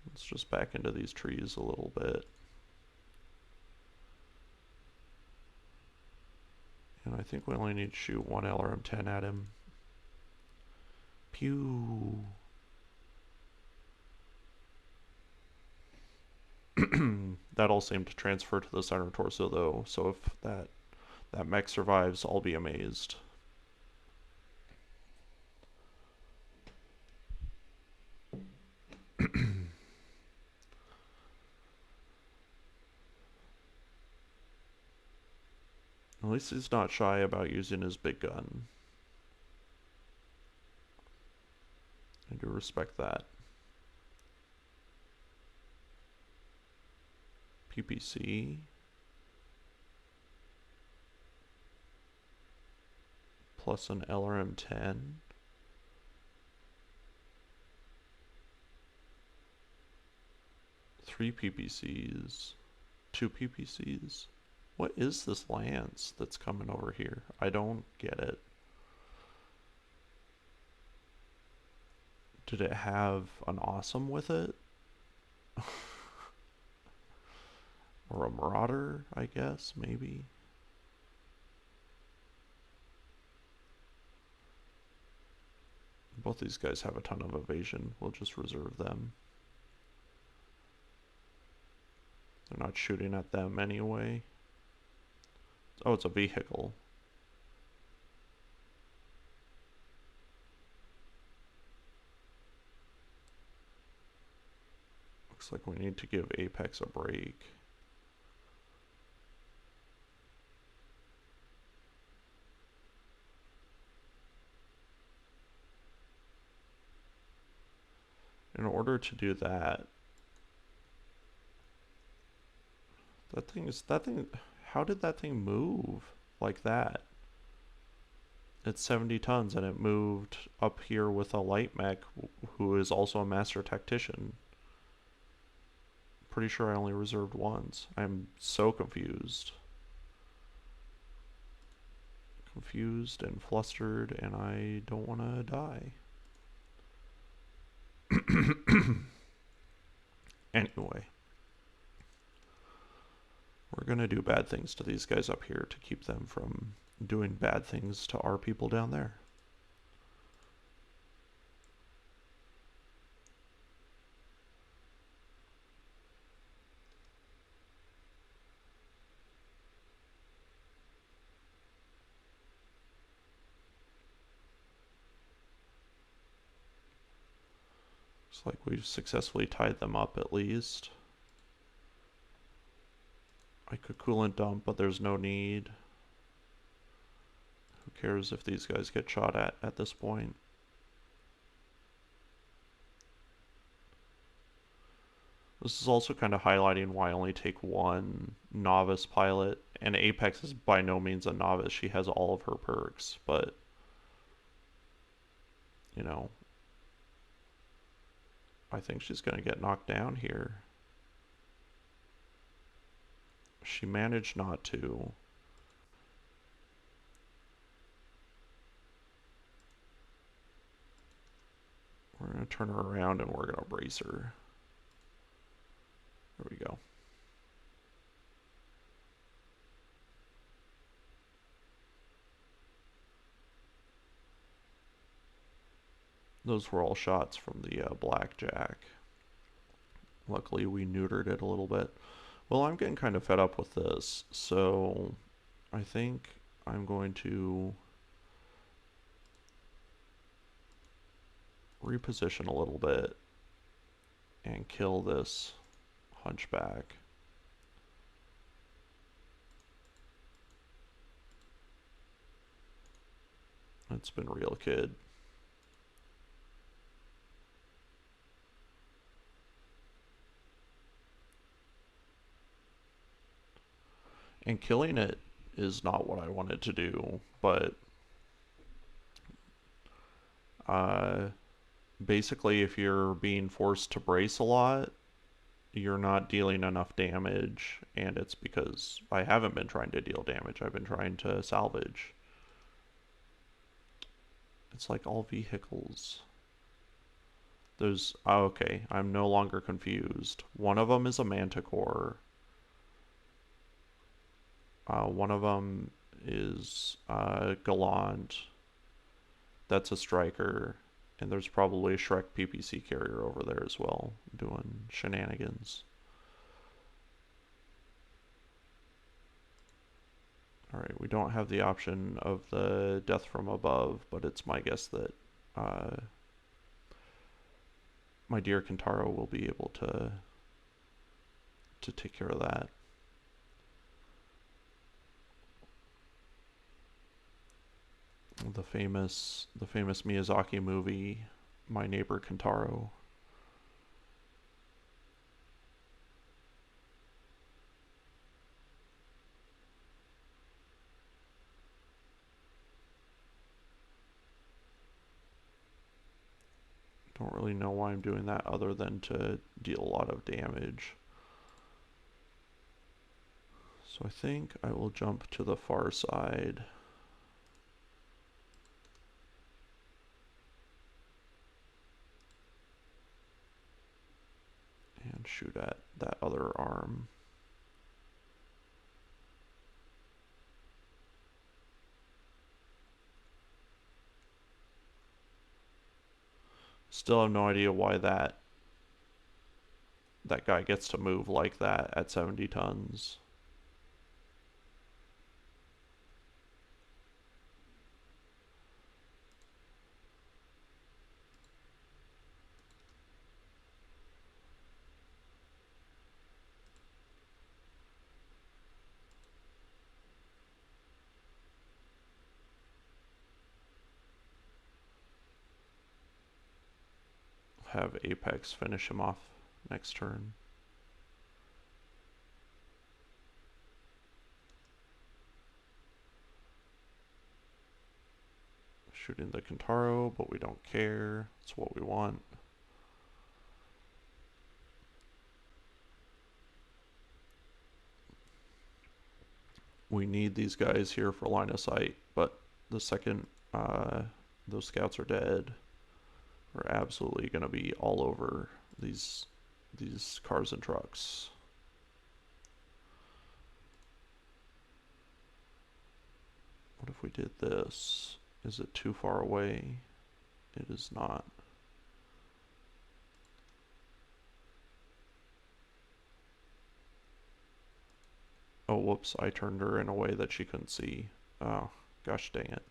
Let's just back into these trees a little bit. And I think we only need to shoot one LRM-10 at him. Pew! That all seemed to transfer to the center torso, though, so if that mech survives, I'll be amazed. At least he's not shy about using his big gun. I do respect that. PPC. Plus an LRM-10. Three PPCs. Two PPCs. What is this lance that's coming over here? I don't get it. Did it have an awesome with it? Or a marauder, I guess, maybe? Both these guys have a ton of evasion. We'll just reserve them. They're not shooting at them anyway. Oh, it's a vehicle. Looks like we need to give Apex a break. In order to do that, how did that thing move like that? It's 70 tons and it moved up here with a light mech who is also a master tactician. Pretty sure I only reserved ones. I'm so confused. Confused and flustered, and I don't want to die. Anyway. We're going to do bad things to these guys up here to keep them from doing bad things to our people down there. Looks like we've successfully tied them up at least. I could coolant dump, but there's no need. Who cares if these guys get shot at this point? This is also kind of highlighting why I only take one novice pilot, and Apex is by no means a novice. She has all of her perks, but, you know, I think she's going to get knocked down here. She managed not to. We're going to turn her around and we're going to brace her. There we go. Those were all shots from the blackjack. Luckily we neutered it a little bit. Well, I'm getting kind of fed up with this, so I think I'm going to reposition a little bit and kill this hunchback. It's been real, kid. And killing it is not what I wanted to do, but basically if you're being forced to brace a lot, you're not dealing enough damage, and it's because I haven't been trying to deal damage. I've been trying to salvage. It's like all vehicles. There's... oh, okay, I'm no longer confused. One of them is a manticore. One of them is Gallant. That's a striker. And there's probably a Shrek PPC carrier over there as well, doing shenanigans. Alright, we don't have the option of the death from above, but it's my guess that my dear Kentaro will be able to take care of that. The famous Miyazaki movie, My Neighbor Kentaro. Don't really know why I'm doing that other than to deal a lot of damage. So I think I will jump to the far side. And shoot at that other arm. Still have no idea why that guy gets to move like that at 70 tons. Have Apex finish him off next turn. Shooting the Kentaro, but we don't care. It's what we want. We need these guys here for line of sight, but the second those scouts are dead, we're absolutely going to be all over these cars and trucks. What if we did this? Is it too far away? It is not. Oh, whoops, I turned her in a way that she couldn't see. Oh, gosh dang it.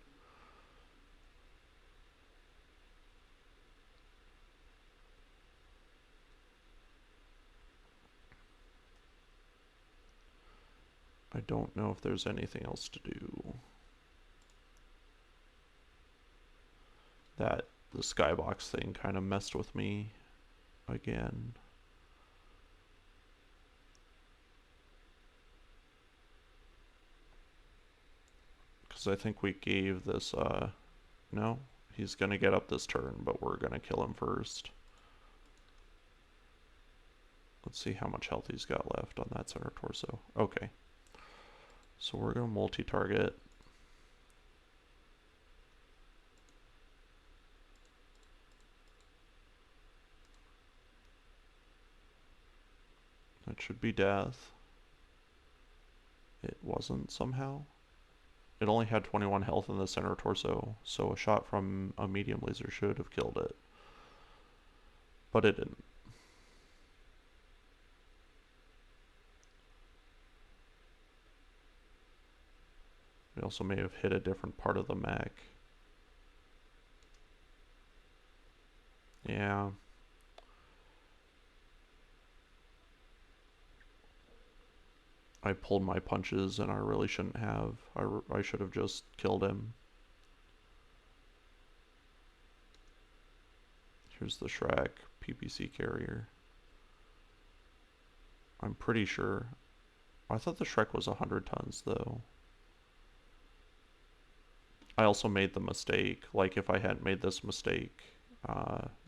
I don't know if there's anything else to do. That the skybox thing kind of messed with me again. Because I think we gave this, no, he's going to get up this turn, but we're going to kill him first. Let's see how much health he's got left on that center torso. Okay. So we're going to multi-target. That should be death. It wasn't somehow. It only had 21 health in the center torso, so a shot from a medium laser should have killed it. But it didn't. We also may have hit a different part of the mech. Yeah. I pulled my punches and I really shouldn't have. I should have just killed him. Here's the Shrek PPC carrier. I'm pretty sure. I thought the Shrek was 100 tons though. I also made the mistake. Like if I hadn't made this mistake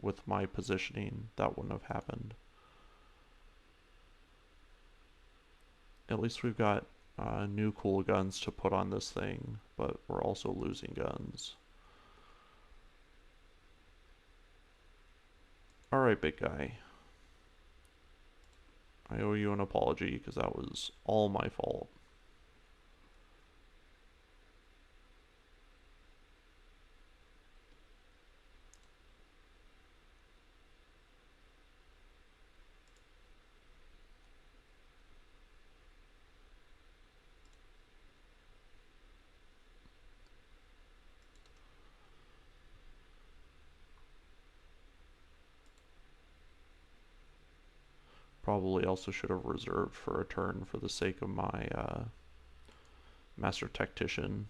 with my positioning, that wouldn't have happened. At least we've got new cool guns to put on this thing, but we're also losing guns. Alright, big guy. I owe you an apology because that was all my fault. Probably also should have reserved for a turn for the sake of my Master Tactician.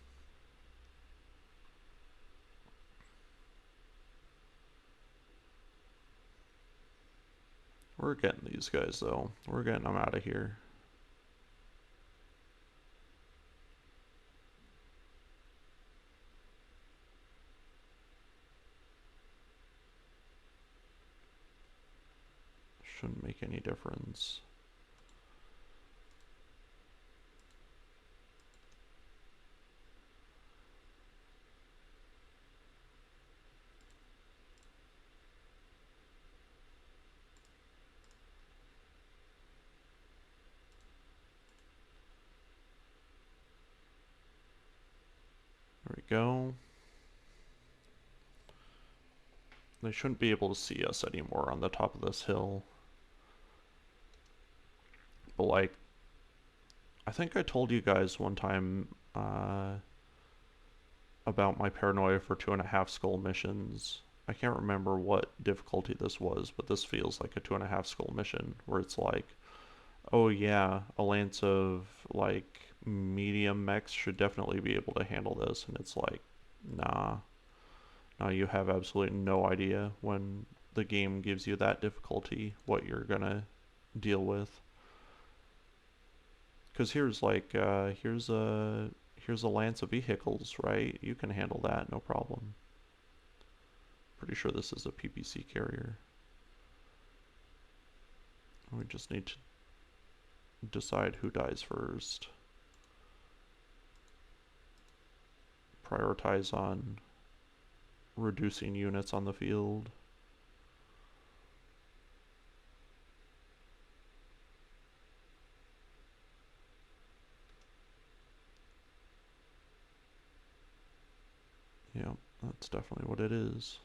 We're getting these guys though. We're getting them out of here. Shouldn't make any difference. There we go. They shouldn't be able to see us anymore on the top of this hill. But like, I think I told you guys one time about my paranoia for 2.5 skull missions. I can't remember what difficulty this was, but this feels like a 2.5 skull mission where it's like, oh yeah, a lance of like medium mechs should definitely be able to handle this, and it's like, nah. Now you have absolutely no idea when the game gives you that difficulty what you're gonna deal with. Because here's like here's a lance of vehicles, right? You can handle that, no problem. Pretty sure this is a PPC carrier. We just need to decide who dies first. Prioritize on reducing units on the field. Yeah, that's definitely what it is.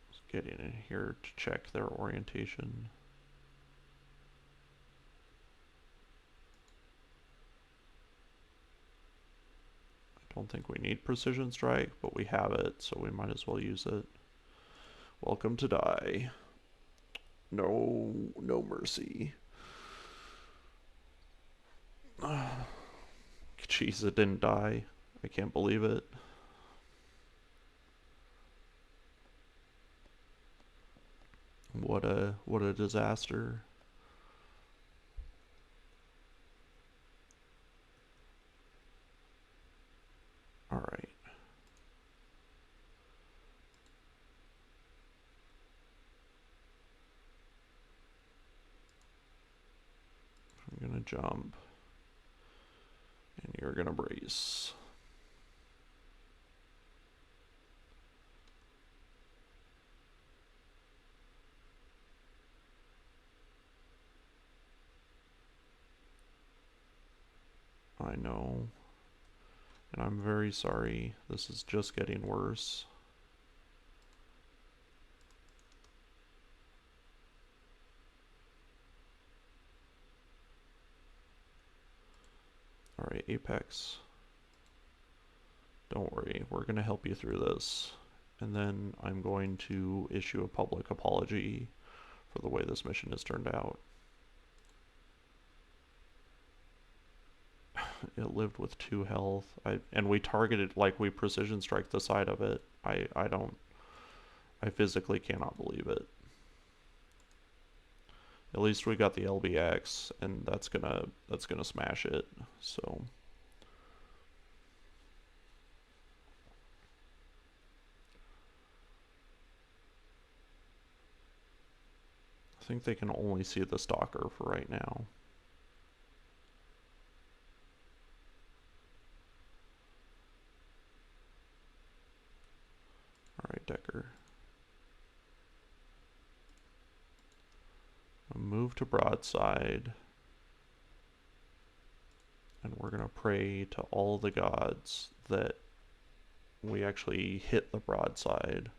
Just getting in here to check their orientation. I don't think we need precision strike, but we have it, so we might as well use it. Welcome to die. No mercy. Jeez, it didn't die. I can't believe it. What a disaster. gonna jump. And you're gonna brace. I know. And I'm very sorry. This is just getting worse. Alright, Apex. Don't worry, we're going to help you through this. And then I'm going to issue a public apology for the way this mission has turned out. It lived with 2 health. And we targeted, like, we precision strike the side of it. I physically cannot believe it. At least we got the LBX, and that's gonna smash it. So I think they can only see the stalker for right now. Alright, Decker. Move to broadside. And we're going to pray to all the gods that we actually hit the broadside.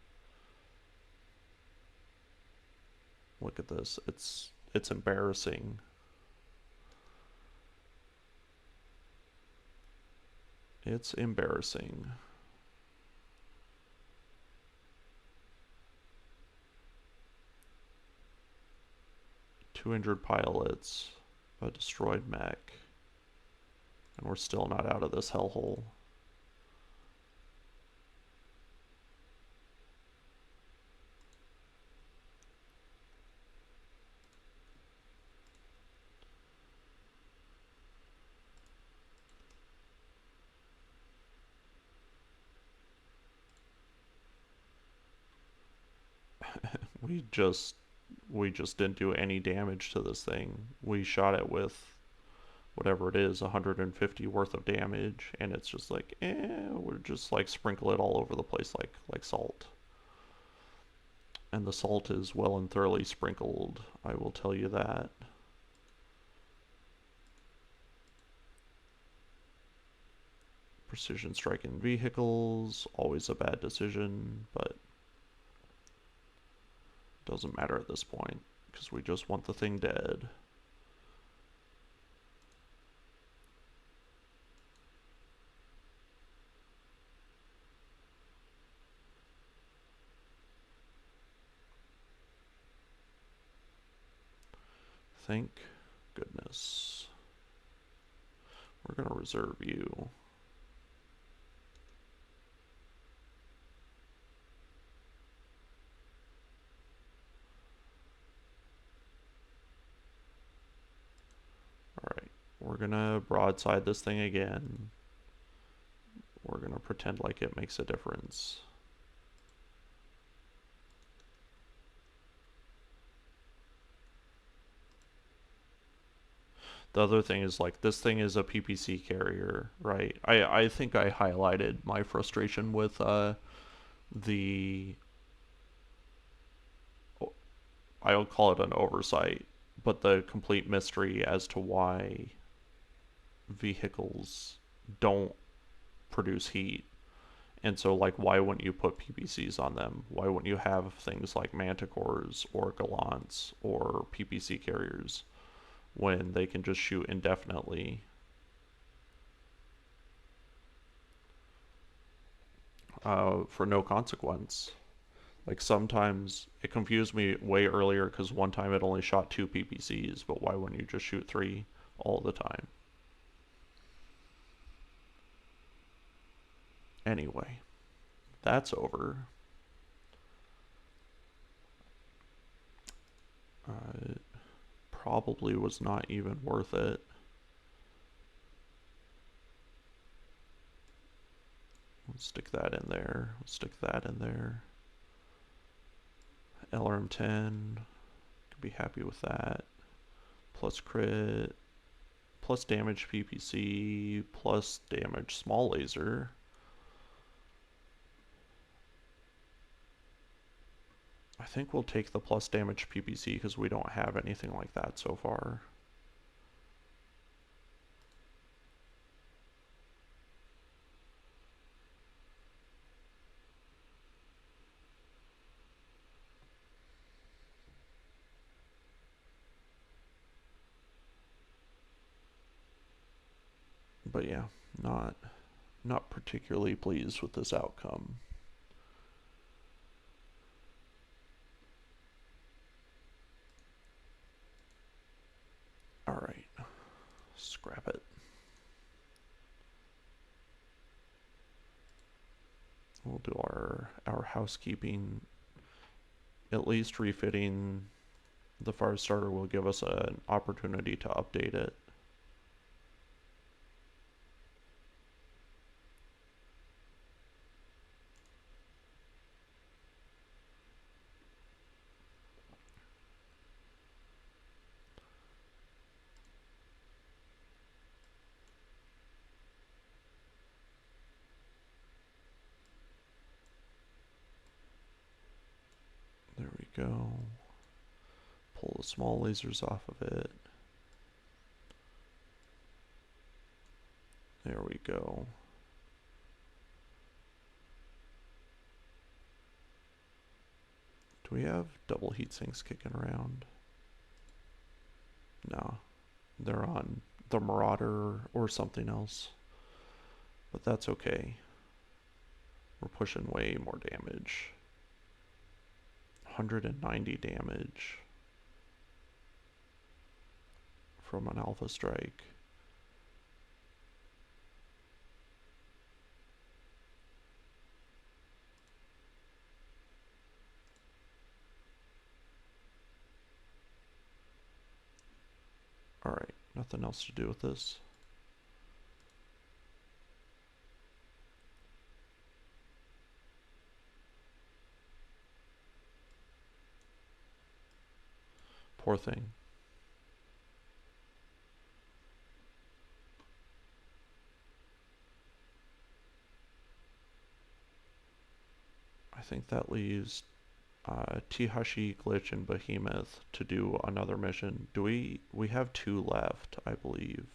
Look at this. It's embarrassing. It's embarrassing. Two injured pilots, a destroyed mech, and we're still not out of this hellhole. we just didn't do any damage to this thing. We shot it with whatever it is, 150 worth of damage, and it's just like, we'll just like sprinkle it all over the place like salt. And the salt is well and thoroughly sprinkled, I will tell you that. Precision striking vehicles, always a bad decision, but doesn't matter at this point, because we just want the thing dead. Thank goodness. We're going to reserve you. Alright, we're going to broadside this thing again. We're going to pretend like it makes a difference. The other thing is, like, this thing is a PPC carrier, right? I think I highlighted my frustration with the... I'll call it an oversight, but the complete mystery as to why vehicles don't produce heat. And so, like, why wouldn't you put PPCs on them? Why wouldn't you have things like Manticores or Gallants or PPC carriers when they can just shoot indefinitely? For no consequence. Like, sometimes it confused me way earlier because one time it only shot 2 PPCs, but why wouldn't you just shoot 3 all the time? Anyway, that's over. It probably was not even worth it. Let's stick that in there. Let's stick that in there. LRM 10. Could be happy with that. Plus crit. plus damage PPC plus damage small laser. I think we'll take the plus damage PPC because we don't have anything like that so far. But yeah, not particularly pleased with this outcome. All right, scrap it. We'll do our housekeeping. At least refitting the Firestarter will give us an opportunity to update it. There we go. Pull the small lasers off of it. There we go. Do we have double heat sinks kicking around? No. They're on the Marauder or something else. But that's okay. We're pushing way more damage. 190 damage from an Alpha Strike. Alright, nothing else to do with this. Poor thing. I think that leaves Teehashee, Glitch, and Behemoth to do another mission. Do we have 2 left, I believe.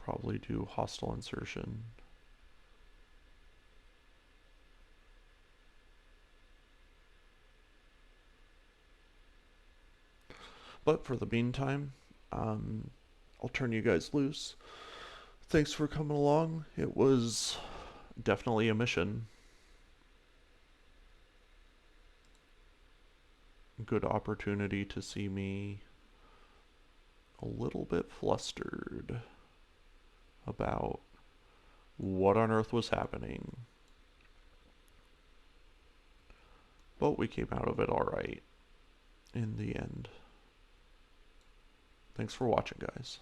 Probably do hostile insertion. But for the meantime, I'll turn you guys loose. Thanks for coming along. It was definitely a mission. Good opportunity to see me a little bit flustered about what on earth was happening. But we came out of it alright in the end. Thanks for watching, guys.